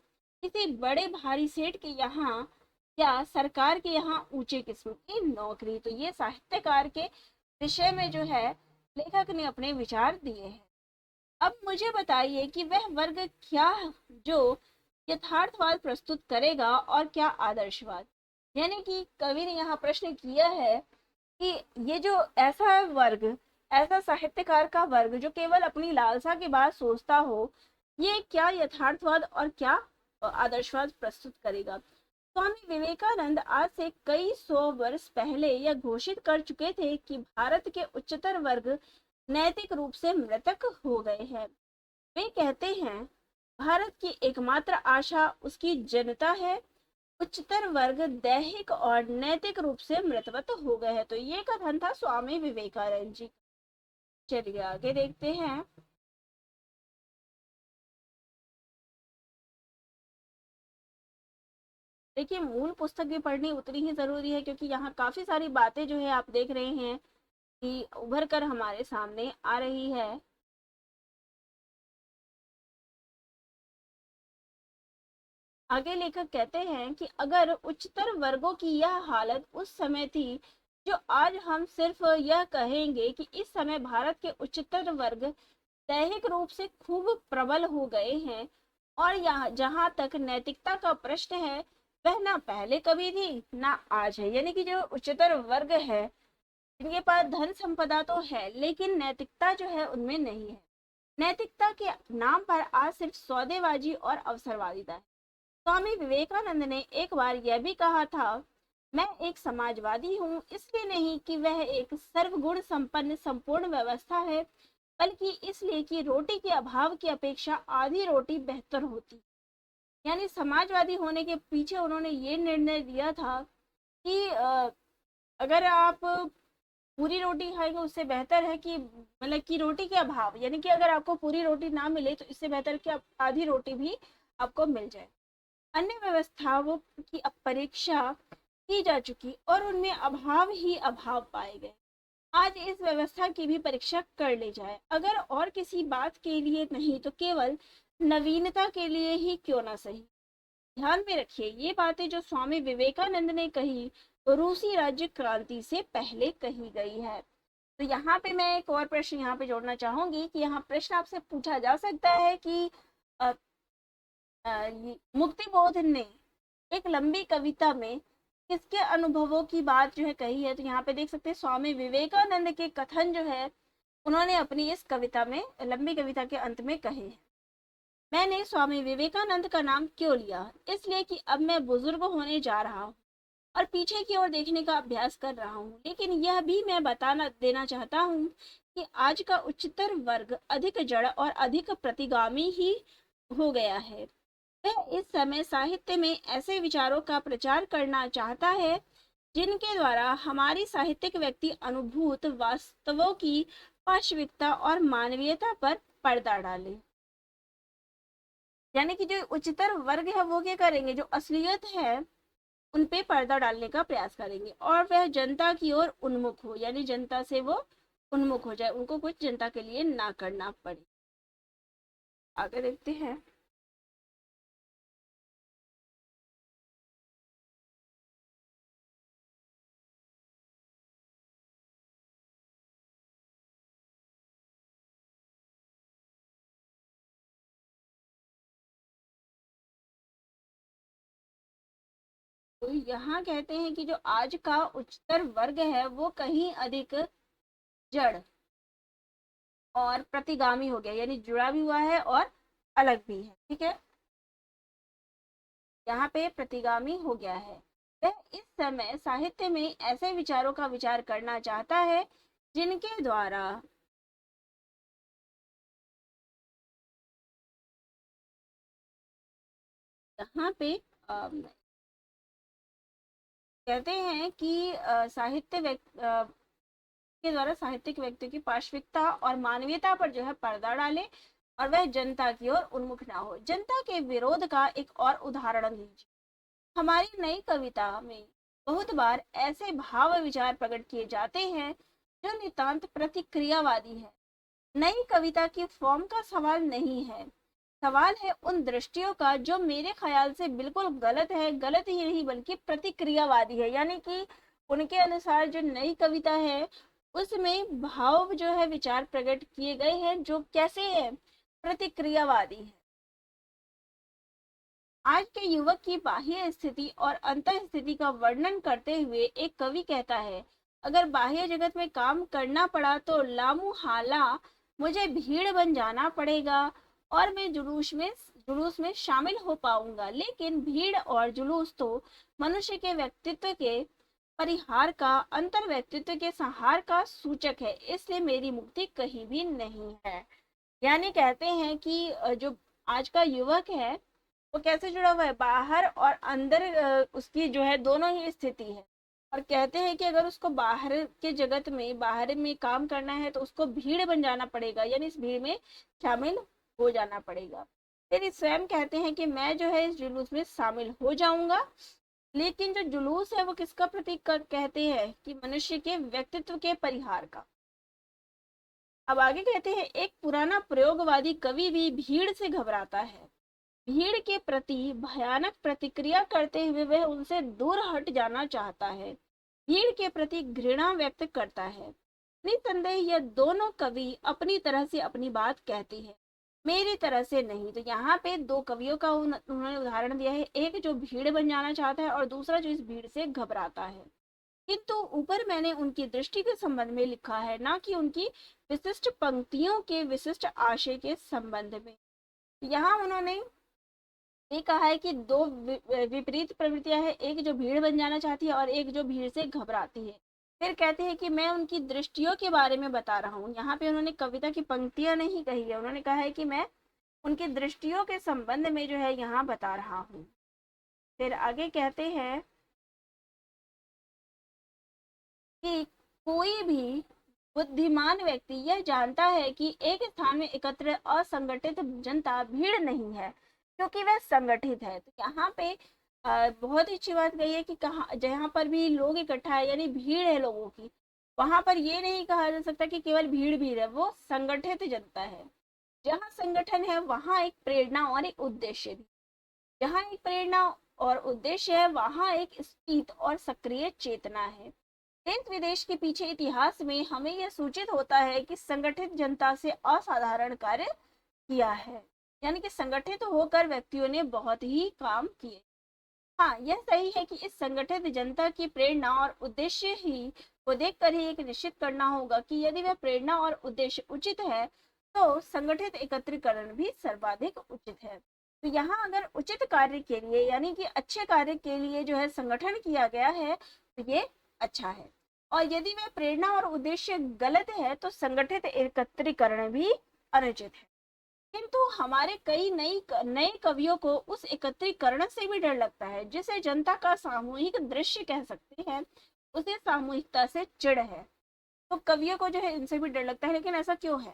किसी बड़े भारी सेठ के यहाँ या सरकार के यहाँ ऊंचे किस्म की नौकरी। तो ये साहित्यकार के विषय में जो है लेखक ने अपने विचार दिए हैं। अब मुझे बताइए कि वह वर्ग क्या जो यथार्थवाद प्रस्तुत करेगा और क्या आदर्शवाद। यानी कि कवि ने यहाँ प्रश्न किया है कि ये जो ऐसा वर्ग, ऐसा साहित्यकार का वर्ग जो केवल अपनी लालसा की बात सोचता हो, ये क्या यथार्थवाद और क्या आदर्शवाद प्रस्तुत करेगा। स्वामी विवेकानंद आज से कई सौ वर्ष पहले यह घोषित कर चुके थे कि भारत के उच्चतर वर्ग नैतिक रूप से मृतक हो गए हैं। वे कहते हैं भारत की एकमात्र आशा उसकी जनता है, उच्चतर वर्ग दैहिक और नैतिक रूप से मृतवत हो गए हैं। तो ये कथन था स्वामी विवेकानंद जी। चलिए आगे देखते हैं। देखिए, मूल पुस्तक भी पढ़नी उतनी ही जरूरी है, क्योंकि यहाँ काफी सारी बातें जो है आप देख रहे हैं कि उभर कर हमारे सामने आ रही है। आगे लेखक कहते हैं कि अगर उच्चतर वर्गों की यह हालत उस समय थी, जो आज हम सिर्फ यह कहेंगे कि इस समय भारत के उच्चतर वर्ग दैहिक रूप से खूब प्रबल हो गए हैं, और यहाँ जहां तक नैतिकता का प्रश्न है, वह ना पहले कभी थी ना आज है। यानी कि जो उच्चतर वर्ग है, इनके पास धन संपदा तो है, लेकिन नैतिकता जो है उनमें नहीं है। नैतिकता के नाम पर आज सिर्फ सौदेबाजी और अवसरवादिता है। स्वामी विवेकानंद ने एक बार यह भी कहा था, मैं एक समाजवादी हूँ, इसलिए नहीं कि वह एक सर्वगुण संपन्न संपूर्ण व्यवस्था है, बल्कि इसलिए कि रोटी के अभाव की अपेक्षा आधी रोटी बेहतर होती। यानी समाजवादी होने के पीछे उन्होंने ये निर्णय लिया था कि अगर आप पूरी रोटी खाएंगे उससे बेहतर है कि मतलब कि रोटी के अभाव, यानी कि अगर आपको पूरी रोटी ना मिले तो इससे बेहतर कि आप आधी रोटी भी आपको मिल जाए। अन्य व्यवस्थाओं की अब परीक्षा की जा चुकी और उनमें अभाव ही अभाव पाए गए। आज इस व्यवस्था की भी परीक्षा कर ली जाए, अगर और किसी बात के लिए नहीं तो केवल नवीनता के लिए ही क्यों ना सही। ध्यान में रखिए, ये बातें जो स्वामी विवेकानंद ने कही, तो रूसी राज्य क्रांति से पहले कही गई है। तो यहाँ पे मैं एक और प्रश्न यहाँ पे जोड़ना चाहूंगी कि यहाँ प्रश्न आपसे पूछा जा सकता है कि मुक्तिबोध ने एक लंबी कविता में किसके अनुभवों की बात जो है कही है। तो यहाँ पे देख सकते हैं स्वामी विवेकानंद के कथन जो है उन्होंने अपनी इस कविता में, लंबी कविता के अंत में कहे हैं। मैंने स्वामी विवेकानंद का नाम क्यों लिया? इसलिए कि अब मैं बुजुर्ग होने जा रहा हूँ और पीछे की ओर देखने का अभ्यास कर रहा हूँ, लेकिन यह भी मैं बताना देना चाहता हूँ कि आज का उच्चतर वर्ग अधिक जड़ और अधिक प्रतिगामी ही हो गया है। वह इस समय साहित्य में ऐसे विचारों का प्रचार करना चाहता है जिनके द्वारा हमारी साहित्यिक व्यक्ति अनुभूत वास्तवों की पाशविकता और मानवीयता पर पर्दा डाले। यानी कि जो उच्चतर वर्ग है वो क्या करेंगे, जो असलियत है उन पे पर्दा डालने का प्रयास करेंगे, और वह जनता की ओर उन्मुख हो, यानी जनता से वो उन्मुख हो जाए, उनको कुछ जनता के लिए ना करना पड़े। आगे देखते हैं। तो यहाँ कहते हैं कि जो आज का उच्चतर वर्ग है वो कहीं अधिक जड़ और प्रतिगामी हो गया, यानी जुड़ा भी हुआ है और अलग भी है। ठीक है, यहाँ पे प्रतिगामी हो गया है। वह इस समय साहित्य में ऐसे विचारों का विचार करना चाहता है जिनके द्वारा यहाँ पे कहते हैं कि के द्वारा साहित्यिक व्यक्तियों की पार्श्विकता और मानवीयता पर जो है पर्दा डाले, और वह जनता की ओर उन्मुख ना हो। जनता के विरोध का एक और उदाहरण लीजिए। हमारी नई कविता में बहुत बार ऐसे भाव विचार प्रकट किए जाते हैं जो नितांत प्रतिक्रियावादी है। नई कविता की फॉर्म का सवाल नहीं है, सवाल है उन दृष्टियों का जो मेरे ख्याल से बिल्कुल गलत है। गलत ही नहीं बल्कि प्रतिक्रियावादी है, यानी कि उनके अनुसार जो नई कविता है उसमें भाव जो है विचार प्रकट किए गए हैं जो कैसे है, प्रतिक्रियावादी है। आज के युवक की बाह्य स्थिति और अंतः स्थिति का वर्णन करते हुए एक कवि कहता है, अगर बाह्य जगत में काम करना पड़ा तो लामुहाला मुझे भीड़ बन जाना पड़ेगा और मैं जुलूस में शामिल हो पाऊंगा, लेकिन भीड़ और जुलूस तो मनुष्य के व्यक्तित्व के परिहार का, अंतर व्यक्तित्व के संहार का सूचक है, इसलिए मेरी मुक्ति कहीं भी नहीं है। यानी कहते हैं कि जो आज का युवक है वो कैसे जुड़ा हुआ है, बाहर और अंदर, उसकी जो है दोनों ही स्थिति है। और कहते हैं कि अगर उसको बाहर के जगत में, बाहर में काम करना है तो उसको भीड़ बन जाना पड़ेगा, यानी इस भीड़ में शामिल हो जाना पड़ेगा। फिर स्वयं कहते हैं कि मैं जो है इस जुलूस में शामिल हो जाऊंगा लेकिन जो जुलूस है वो किसका प्रतीक कहते हैं कि मनुष्य के व्यक्तित्व के परिहार का। अब आगे कहते हैं, एक पुराना प्रयोगवादी कवि भी भीड़ से घबराता है। भीड़ के प्रति भयानक प्रतिक्रिया करते हुए वह उनसे दूर हट जाना चाहता है, भीड़ के प्रति घृणा व्यक्त करता है। निसंदेह यह दोनों कवि अपनी तरह से अपनी बात कहती है, मेरी तरह से नहीं। तो यहाँ पे दो कवियों का उन्होंने उदाहरण दिया है, एक जो भीड़ बन जाना चाहता है और दूसरा जो इस भीड़ से घबराता है। किंतु ऊपर मैंने उनकी दृष्टि के संबंध में लिखा है, ना कि उनकी विशिष्ट पंक्तियों के विशिष्ट आशय के संबंध में। यहाँ उन्होंने ये कहा है कि दो विपरीत प्रवृत्तियां हैं, एक जो भीड़ बन जाना चाहती है और एक जो भीड़ से घबराती है। फिर कहते हैं कि मैं उनकी दृष्टियों के बारे में बता रहा हूँ। यहाँ पे उन्होंने कविता की पंक्तियां नहीं कही है, उन्होंने कहा है कि मैं उनकी दृष्टियों के संबंध में जो है यहाँ बता रहा हूँ। फिर आगे कहते हैं कि कोई भी बुद्धिमान व्यक्ति यह जानता है कि एक स्थान में एकत्र असंगठित जनता भीड़ नहीं है, क्योंकि वह संगठित है। तो यहाँ पे बहुत ही अच्छी बात कही है कि कहाँ जहाँ पर भी लोग इकट्ठा है यानी भीड़ है लोगों की, वहां पर ये नहीं कहा जा सकता कि केवल भीड़ भीड़ है, वो संगठित जनता है। जहाँ संगठन है वहां एक प्रेरणा और एक उद्देश्य भी, जहाँ एक प्रेरणा और उद्देश्य है वहां एक स्थित और सक्रिय चेतना है। देश विदेश के पीछे इतिहास में हमें यह सूचित होता है कि संगठित जनता से असाधारण कार्य किया है, यानी कि संगठित होकर व्यक्तियों ने बहुत ही काम किए। हाँ, यह सही है कि इस संगठित जनता की प्रेरणा और उद्देश्य ही को देखकर ही एक निश्चित करना होगा कि यदि वह प्रेरणा और उद्देश्य उचित है तो संगठित एकत्रीकरण भी सर्वाधिक उचित है। तो यहाँ अगर उचित कार्य के लिए यानी कि अच्छे कार्य के लिए जो है संगठन किया गया है तो ये अच्छा है, और यदि वह प्रेरणा और उद्देश्य गलत है तो संगठित एकत्रीकरण भी अनुचित है। किंतु हमारे कई नए कवियों को उस एकत्रीकरण से भी डर लगता है, जिसे जनता का सामूहिक दृश्य कह सकते हैं, उसे सामूहिकता से चिढ़ है। तो कवियों को जो है इनसे भी डर लगता है, लेकिन ऐसा क्यों है?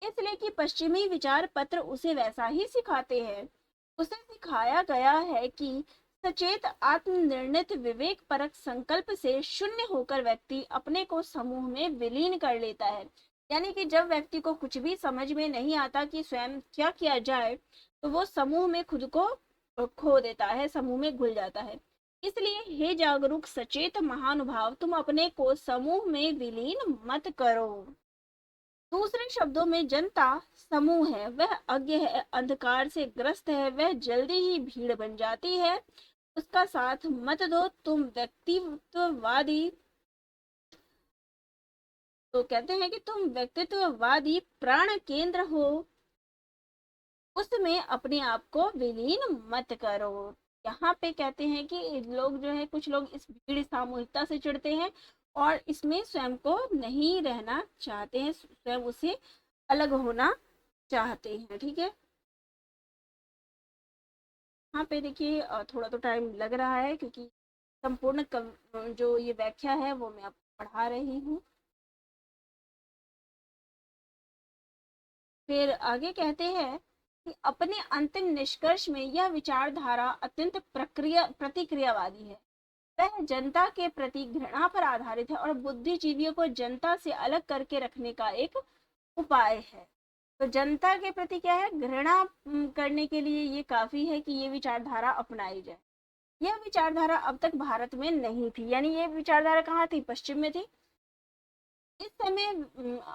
इसलिए कि पश्चिमी विचार पत्र उसे वैसा ही सिखाते हैं। उसे सिखाया गया है कि सचेत आत्मनिर्णित विवेक परक संकल्प से शून्य होकर व्यक्ति अपने को समूह में विलीन कर लेता है। यानी कि जब व्यक्ति को कुछ भी समझ में नहीं आता कि स्वयं क्या किया जाए तो वो समूह में खुद को खो देता है, समूह में घुल जाता है। इसलिए हे जागरूक सचेत महानुभाव, तुम अपने को समूह में विलीन मत करो। दूसरे शब्दों में जनता समूह है, वह अज्ञ है, अंधकार से ग्रस्त है, वह जल्दी ही भीड़ बन जाती है, उसका साथ मत दो। तुम व्यक्तित्ववादी, तो कहते हैं कि तुम व्यक्तित्ववादी प्राण केंद्र हो, उसमें अपने आप को विलीन मत करो। यहाँ पे कहते हैं कि लोग जो है, कुछ लोग इस भीड़ सामूहिकता से चिढ़ते हैं और इसमें स्वयं को नहीं रहना चाहते हैं, स्वयं उसे अलग होना चाहते हैं। ठीक है, यहाँ पे देखिए थोड़ा तो टाइम लग रहा है क्योंकि संपूर्ण जो ये व्याख्या है वो मैं आपको पढ़ा रही हूँ। फिर आगे कहते हैं कि अपने अंतिम निष्कर्ष में यह विचारधारा अत्यंत प्रतिक्रियावादी है, वह जनता के प्रति घृणा पर आधारित है और बुद्धिजीवियों को जनता से अलग करके रखने का एक उपाय है। तो जनता के प्रति क्या है, घृणा करने के लिए ये काफी है कि ये विचारधारा अपनाई जाए। यह विचारधारा अब तक भारत में नहीं थी, यानी ये विचारधारा कहाँ थी, पश्चिम में थी। इस समय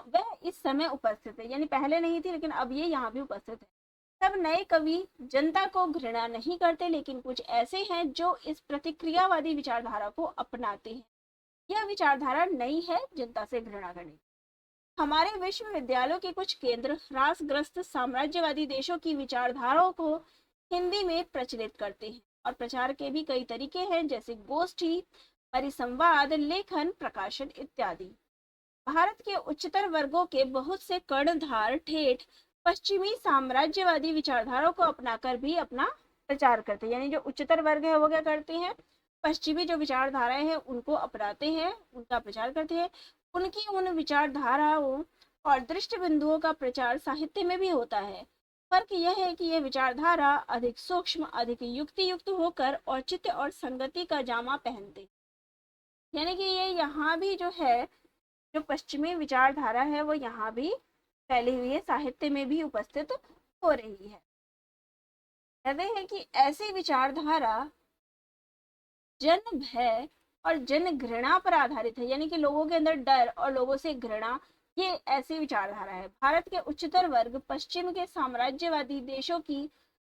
वह इस समय उपस्थित है, यानी पहले नहीं थी लेकिन अब ये यहाँ भी उपस्थित है। सब नए कवि जनता को घृणा नहीं करते, लेकिन कुछ ऐसे हैं जो इस प्रतिक्रियावादी विचारधारा को अपनाते हैं। यह विचारधारा नई है जनता से घृणा करने। हमारे विश्वविद्यालयों के कुछ केंद्र ह्रासग्रस्त साम्राज्यवादी देशों की विचारधाराओं को हिंदी में प्रचलित करते हैं, और प्रचार के भी कई तरीके हैं, जैसे गोष्ठी, परिसंवाद, लेखन, प्रकाशन इत्यादि। भारत के उच्चतर वर्गों के बहुत से कर्णधार ठेठ पश्चिमी साम्राज्यवादी विचारधारा को अपनाकर भी अपना प्रचार करते हैं, यानी जो उच्चतर वर्ग है वो क्या करते हैं, पश्चिमी जो विचारधाराएं हैं उनको अपनाते हैं, उनका प्रचार करते हैं। उनकी उन विचारधाराओं और दृष्टि बिंदुओं का प्रचार साहित्य में भी होता है। फर्क यह है कि यह विचारधारा अधिक सूक्ष्म, अधिक युक्ति युक्त होकर औचित्य और संगति का जामा पहनते, यानी कि ये यहाँ भी जो है, जो पश्चिमी विचारधारा है वो यहाँ भी फैली हुई है, साहित्य में भी उपस्थित हो रही है। कहते हैं कि ऐसी विचारधारा जन भय और जन घृणा पर आधारित है, यानी कि लोगों के अंदर डर और लोगों से घृणा, ये ऐसी विचारधारा है। भारत के उच्चतर वर्ग पश्चिम के साम्राज्यवादी देशों की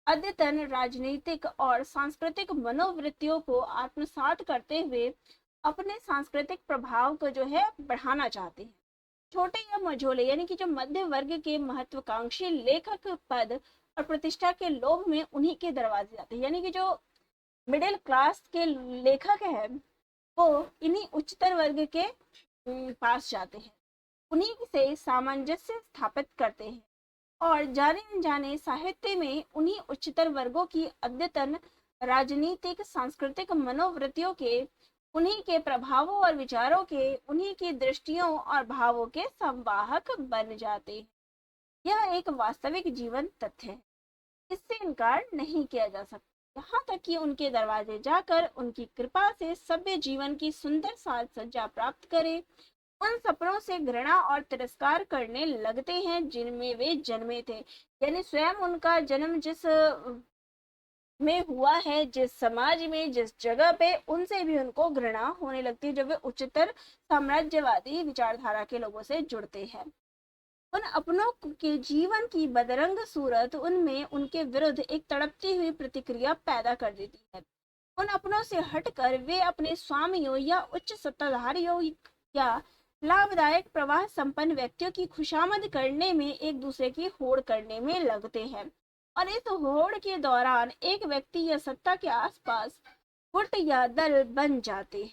अद्यतन राजनीतिक और सांस्कृतिक मनोवृत्तियों को आत्मसात करते हुए अपने सांस्कृतिक प्रभाव को जो है बढ़ाना चाहते हैं। छोटे या मझोले यानी कि जो मध्य वर्ग के महत्वाकांक्षी लेखक पद और प्रतिष्ठा के लोभ में उन्हीं के दरवाजे जाते हैं, यानी कि जो मिडिल क्लास के लेखक हैं वो इन्हीं उच्चतर वर्ग के पास जाते हैं, उन्हीं से सामंजस्य स्थापित करते हैं और जाने अनजाने साहित्य में उन्हीं उच्चतर वर्गों की अद्यतन राजनीतिक सांस्कृतिक मनोवृत्तियों के, उन्हीं के प्रभावों और विचारों के, उन्हीं की दृष्टियों और भावों के संवाहक बन जाते हैं। यह एक वास्तविक जीवन तथ्य है, इससे इनकार नहीं किया जा सकता। यहाँ तक कि उनके दरवाजे जाकर उनकी कृपा से सभ्य जीवन की सुंदर साज सज्जा प्राप्त करें, उन सपनों से घृणा और तिरस्कार करने लगते हैं जिनमें वे जन्मे थे, यानी स्वयं उनका जन्म जिस में हुआ है, जिस समाज में, जिस जगह पे, उनसे भी उनको घृणा होने लगती है जब वे उच्चतर साम्राज्यवादी विचारधारा के लोगों से जुड़ते हैं। उन अपनों के जीवन की बदरंग सूरत उनमें उनके विरुद्ध एक तड़पती हुई प्रतिक्रिया पैदा कर देती है। उन अपनों से हटकर वे अपने स्वामियों या उच्च सत्ताधारियों या लाभदायक प्रवाह संपन्न व्यक्तियों की खुशामद करने में एक दूसरे की होड़ करने में लगते हैं और इस होड़ के दौरान एक व्यक्ति या सत्ता के आसपास गुट या दल बन जाते हैं।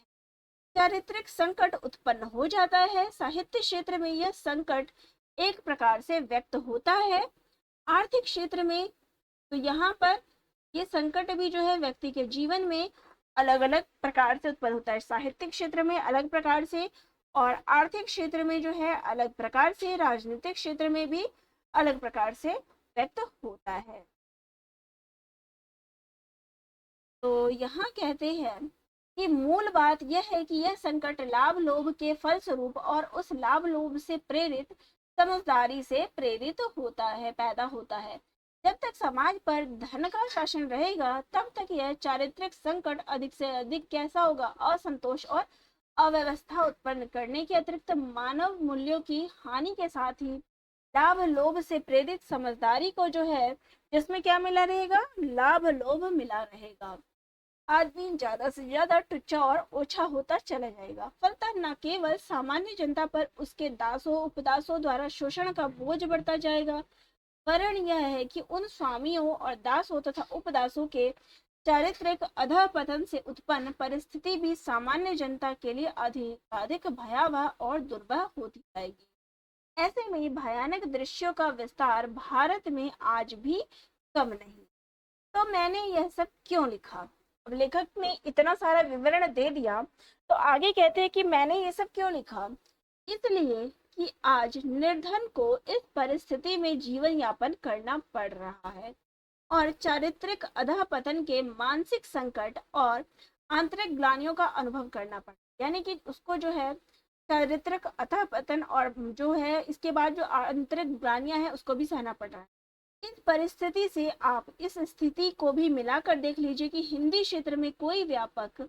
चारित्रिक संकट उत्पन्न हो जाता है। साहित्य क्षेत्र में यह संकट एक प्रकार से व्यक्त होता है। आर्थिक क्षेत्र में तो यहाँ पर ये संकट भी जो है व्यक्ति के जीवन में अलग अलग प्रकार से उत्पन्न होता है। साहित्यिक क्षेत्र में अलग प्रकार से और आर्थिक क्षेत्र में जो है अलग प्रकार से, राजनीतिक क्षेत्र में भी अलग प्रकार से व्यक्त होता है। तो यहाँ कहते हैं कि मूल बात यह है कि यह संकट लाभ लोभ के फलस्वरूप और उस लाभ लोभ से प्रेरित समझदारी से प्रेरित होता है, पैदा होता है। जब तक समाज पर धन का शासन रहेगा तब तक यह चारित्रिक संकट अधिक से अधिक कैसा होगा, असंतोष और अव्यवस्था उत्पन्न करने के अतिरिक्त मानव मूल्यों की हानि के साथ ही लाभ लोभ से प्रेरित समझदारी को जो है, जिसमें क्या मिला रहेगा, लाभ लोभ मिला रहेगा। आदमी ज्यादा से ज्यादा टुच्चा और ओछा होता चला जाएगा। फलतः न केवल सामान्य जनता पर उसके दासों उपदासों द्वारा शोषण का बोझ बढ़ता जाएगा, वरन यह है कि उन स्वामियों और दासों तथा उपदासों के चारित्रिक अधःपतन से उत्पन्न परिस्थिति भी सामान्य जनता के लिए अधिक भयावह और दुर्बह होती जाएगी। ऐसे में भयानक दृश्यों का विस्तार भारत में आज भी कम नहीं। तो मैंने यह सब क्यों लिखा? अब लेखक ने इतना सारा विवरण दे दिया, तो आगे कहते हैं कि मैंने ये सब क्यों लिखा। इसलिए कि आज निर्धन को इस परिस्थिति में जीवन यापन करना पड़ रहा है और चारित्रिक अधःपतन के मानसिक संकट और आंतरिक ग्लानियों का अनुभव करना पड़ा, यानी कि उसको जो है चारित्रिक अधःपतन और जो है इसके बाद जो आंतरिक ग्लानियां है उसको भी सहना पड़ रहा है। इस परिस्थिति से आप इस स्थिति को भी मिलाकर देख लीजिए कि हिंदी क्षेत्र में कोई व्यापक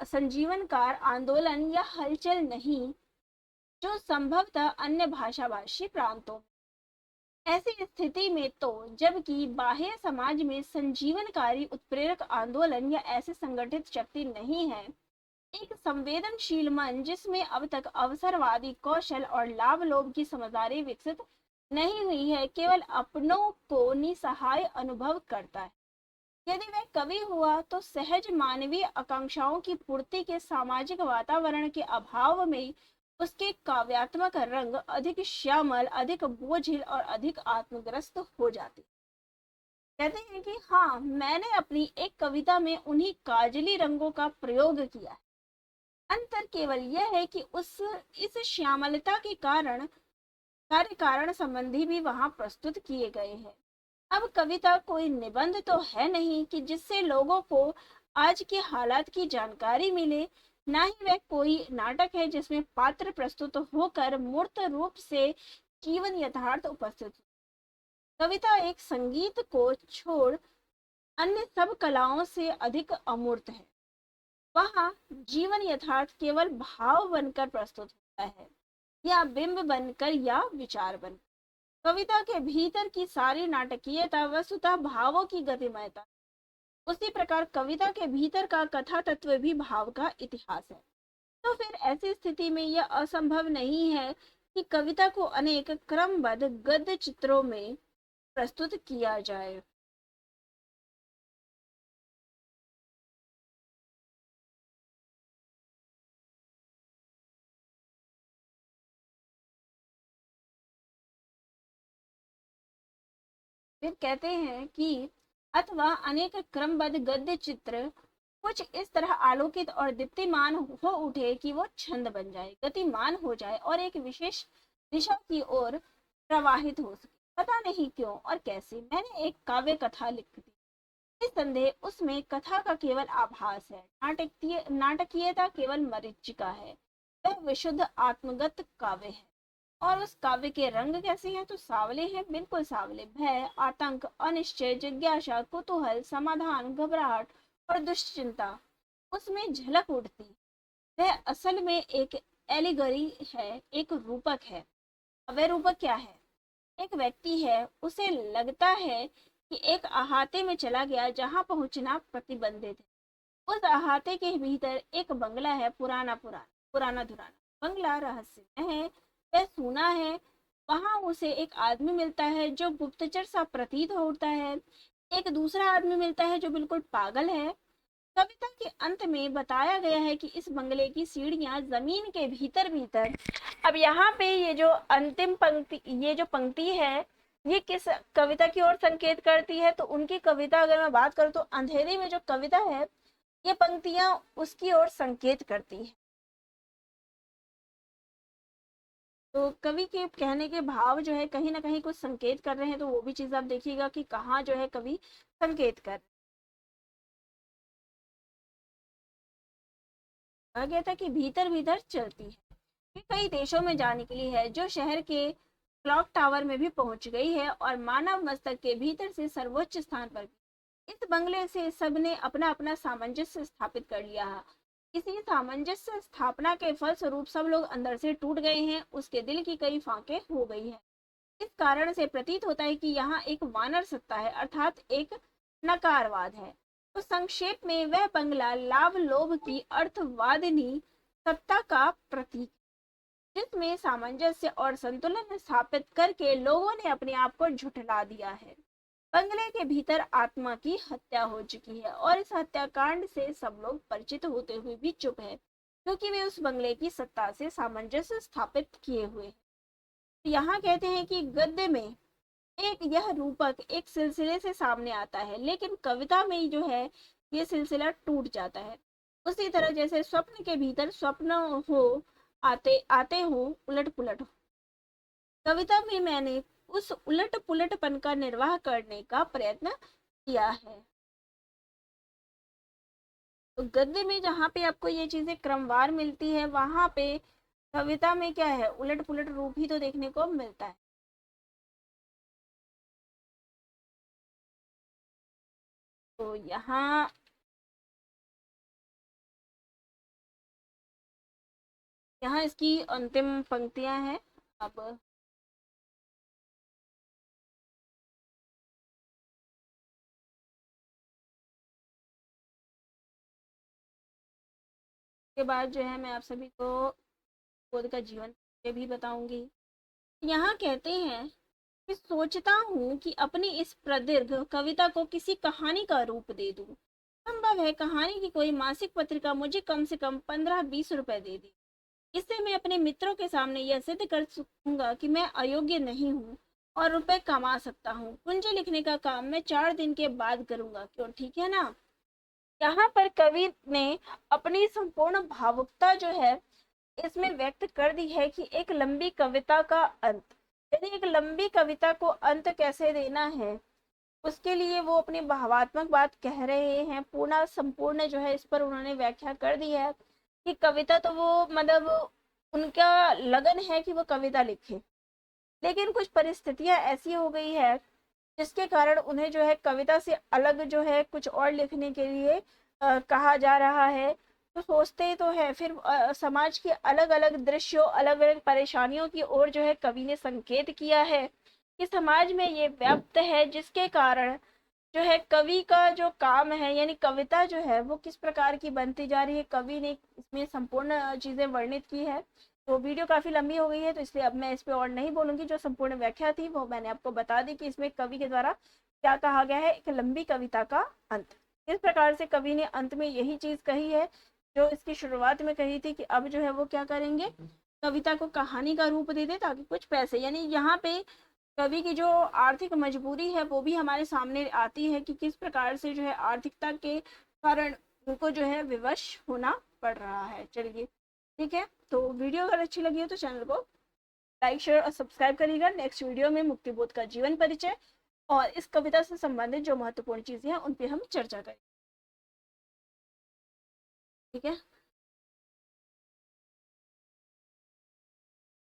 संजीवनकार आंदोलन या हलचल नहीं जो संभवतः अन्य भाषाभाषी प्रांतों। ऐसी स्थिति में तो जबकि बाह्य समाज में संजीवनकारी उत्प्रेरक आंदोलन या ऐसे संगठित शक्ति नहीं है, एक संवेदनशील मन जिसमें अब तक अवसरवादी कौशल और लाभ लोभ की समझदारी विकसित नहीं हुई है, केवल अपनों को निसहाय अनुभव करता है। यदि वह कवि हुआ तो सहज मानवीय आकांक्षाओं की पूर्ति के सामाजिक वातावरण के अभाव में उसके काव्यात्मक रंग अधिक श्यामल, अधिक बोझिल और अधिक आत्मग्रस्त हो जाते। कहते हैं कि हाँ, मैंने अपनी एक कविता में उन्हीं काजली रंगों का प्रयोग किया है। अंतर केवल यह है कि उस इस श्यामलता के कारण कार्य कारण संबंधी भी वहां प्रस्तुत किए गए हैं। अब कविता कोई निबंध तो है नहीं कि जिससे लोगों को आज के हालात की जानकारी मिले, ना ही वह कोई नाटक है जिसमें पात्र प्रस्तुत होकर मूर्त रूप से जीवन यथार्थ उपस्थित हो। कविता एक संगीत को छोड़ अन्य सब कलाओं से अधिक अमूर्त है। वहाँ जीवन यथार्थ केवल भाव बनकर प्रस्तुत होता है, या बिंब बनकर या विचार बनकर। कविता के भीतर की सारी नाटकीयता वस्तुतः भावों की गतिमयता। उसी प्रकार कविता के भीतर का कथा तत्व भी भाव का इतिहास है। तो फिर ऐसी स्थिति में यह असंभव नहीं है कि कविता को अनेक क्रमबद्ध गद्य चित्रों में प्रस्तुत किया जाए। फिर कहते हैं कि अथवा अनेक क्रमबद्ध गद्य चित्र कुछ इस तरह आलोकित और दीप्तिमान हो उठे कि वो छंद बन जाए, गतिमान हो जाए और एक विशेष दिशा की ओर प्रवाहित हो सके। पता नहीं क्यों और कैसे मैंने एक काव्य कथा लिख दी। निस्संदेह उसमें कथा का केवल आभास है, नाटकीयता केवल मरीचिका है। वह विशुद्ध आत्मगत काव्य है। और उस काव्य के रंग कैसे हैं? तो सावले हैं, बिल्कुल सावले। भय, आतंक, अनिश्चय, जिज्ञासा, कुतूहल, समाधान, घबराहट और दुश्चिंता उसमें झलक उठती। वह असल में एक एलिगरी है, एक रूपक है। अब वह रूपक क्या है? एक व्यक्ति है, उसे लगता है कि एक अहाते में चला गया जहां पहुंचना प्रतिबंधित है। उस अहाते के भीतर एक बंगला है, पुराना पुराना पुराना धुराना बंगला, रहस्यमय है, वह सुना है। वहां उसे एक आदमी मिलता है जो गुप्तचर सा प्रतीत होता है। एक दूसरा आदमी मिलता है जो बिल्कुल पागल है। कविता के अंत में बताया गया है कि इस बंगले की सीढ़ियां जमीन के भीतर भीतर। अब यहाँ पे ये जो अंतिम पंक्ति, ये जो पंक्ति है, ये किस कविता की ओर संकेत करती है? तो उनकी कविता, अगर मैं बात करूँ तो अंधेरे में जो कविता है, ये पंक्तियां उसकी ओर संकेत करती है। तो कवि के कहने के भाव जो है कहीं ना कहीं कुछ संकेत कर रहे हैं, तो वो भी चीज आप देखिएगा कि कहाँ जो है कवि संकेत कर। कहा गया था कि भीतर भीतर चलती है, ये कई देशों में जाने के लिए है, जो शहर के क्लॉक टावर में भी पहुंच गई है और मानव मस्तक के भीतर से सर्वोच्च स्थान पर भी। इस बंगले से सबने अपना अपना सामंजस्य स्थापित कर लिया है। इसी सामंजस्य स्थापना के फलस्वरूप सब लोग अंदर से टूट गए हैं, उसके दिल की कई फांकें हो गई है। इस कारण से प्रतीत होता है कि यहाँ एक वानर सत्ता है, अर्थात एक नकारवाद है। तो संक्षेप में वह बंगला लाभ लोभ की अर्थवादिनी सत्ता का प्रतीक, जिसमें सामंजस्य और संतुलन स्थापित करके लोगों ने अपने आप को झुठला दिया है। बंगले के भीतर आत्मा की हत्या हो चुकी है और इस हत्याकांड से सब लोग परिचित होते हुए भी चुप है, क्योंकि वे उस बंगले की सत्ता से सामंजस्य स्थापित किए हुए हैं। यहाँ कहते हैं कि गद्य में एक यह रूपक एक सिलसिले से सामने आता है, लेकिन कविता में जो है ये सिलसिला टूट जाता है। उसी तरह जैसे स्वप्न के भीतर स्वप्न हो, आते आते हो, उलट पुलट हो। कविता में मैंने उस उलट पुलटपन का निर्वाह करने का प्रयत्न किया है। तो गद्य में जहाँ पे आपको ये चीजें क्रमवार मिलती है, वहां पे कविता में क्या है, उलट पुलट रूप ही तो देखने को मिलता है। तो यहाँ इसकी अंतिम पंक्तियां हैं। अब के बाद जो है मैं आप सभी को खुद का जीवन के भी बताऊंगी। यहाँ कहते हैं कि सोचता हूँ कि अपनी इस प्रदीर्घ कविता को किसी कहानी का रूप दे दूं। संभव है कहानी की कोई मासिक पत्रिका मुझे कम से कम 15-20 रुपए दे दी। इससे मैं अपने मित्रों के सामने यह सिद्ध कर सकूंगा कि मैं अयोग्य नहीं हूँ और रुपए कमा सकता हूँ। कुंजी लिखने का काम मैं 4 दिन के बाद करूंगा, क्यों? ठीक है ना? यहाँ पर कवि ने अपनी संपूर्ण भावुकता जो है इसमें व्यक्त कर दी है कि एक लंबी कविता का अंत, यानी एक लंबी कविता को अंत कैसे देना है, उसके लिए वो अपनी भावात्मक बात कह रहे हैं। पूर्ण संपूर्ण जो है इस पर उन्होंने व्याख्या कर दी है कि कविता तो वो मतलब उनका लगन है कि वो कविता लिखे, लेकिन कुछ परिस्थितियां ऐसी हो गई है जिसके कारण उन्हें जो है कविता से अलग जो है कुछ और लिखने के लिए कहा जा रहा है। तो सोचते तो है फिर समाज के अलग अलग दृश्यों, अलग अलग परेशानियों की ओर जो है कवि ने संकेत किया है कि समाज में ये व्याप्त है, जिसके कारण जो है कवि का जो काम है यानी कविता जो है वो किस प्रकार की बनती जा रही है, कवि ने इसमें संपूर्ण चीजें वर्णित की है। तो वीडियो काफी लंबी हो गई है तो इसलिए अब मैं इस पे और नहीं बोलूंगी। जो संपूर्ण व्याख्या थी वो मैंने आपको बता दी कि इसमें कवि के द्वारा क्या कहा गया है, एक लंबी कविता का अंत। इस प्रकार से कवि ने अंत में यही चीज कही है जो इसकी शुरुआत में कही थी कि अब जो है वो क्या करेंगे, कविता को कहानी का रूप दे दे ताकि कुछ पैसे, यानी यहाँ पे कवि की जो आर्थिक मजबूरी है वो भी हमारे सामने आती है कि किस प्रकार से जो है आर्थिकता के कारण उनको जो है विवश होना पड़ रहा है। चलिए ठीक है, तो वीडियो अगर अच्छी लगी हो तो चैनल को लाइक शेयर और सब्सक्राइब करिएगा। नेक्स्ट वीडियो में मुक्तिबोध का जीवन परिचय और इस कविता से संबंधित जो महत्वपूर्ण चीजें हैं उन पे हम चर्चा करेंगे। ठीक है।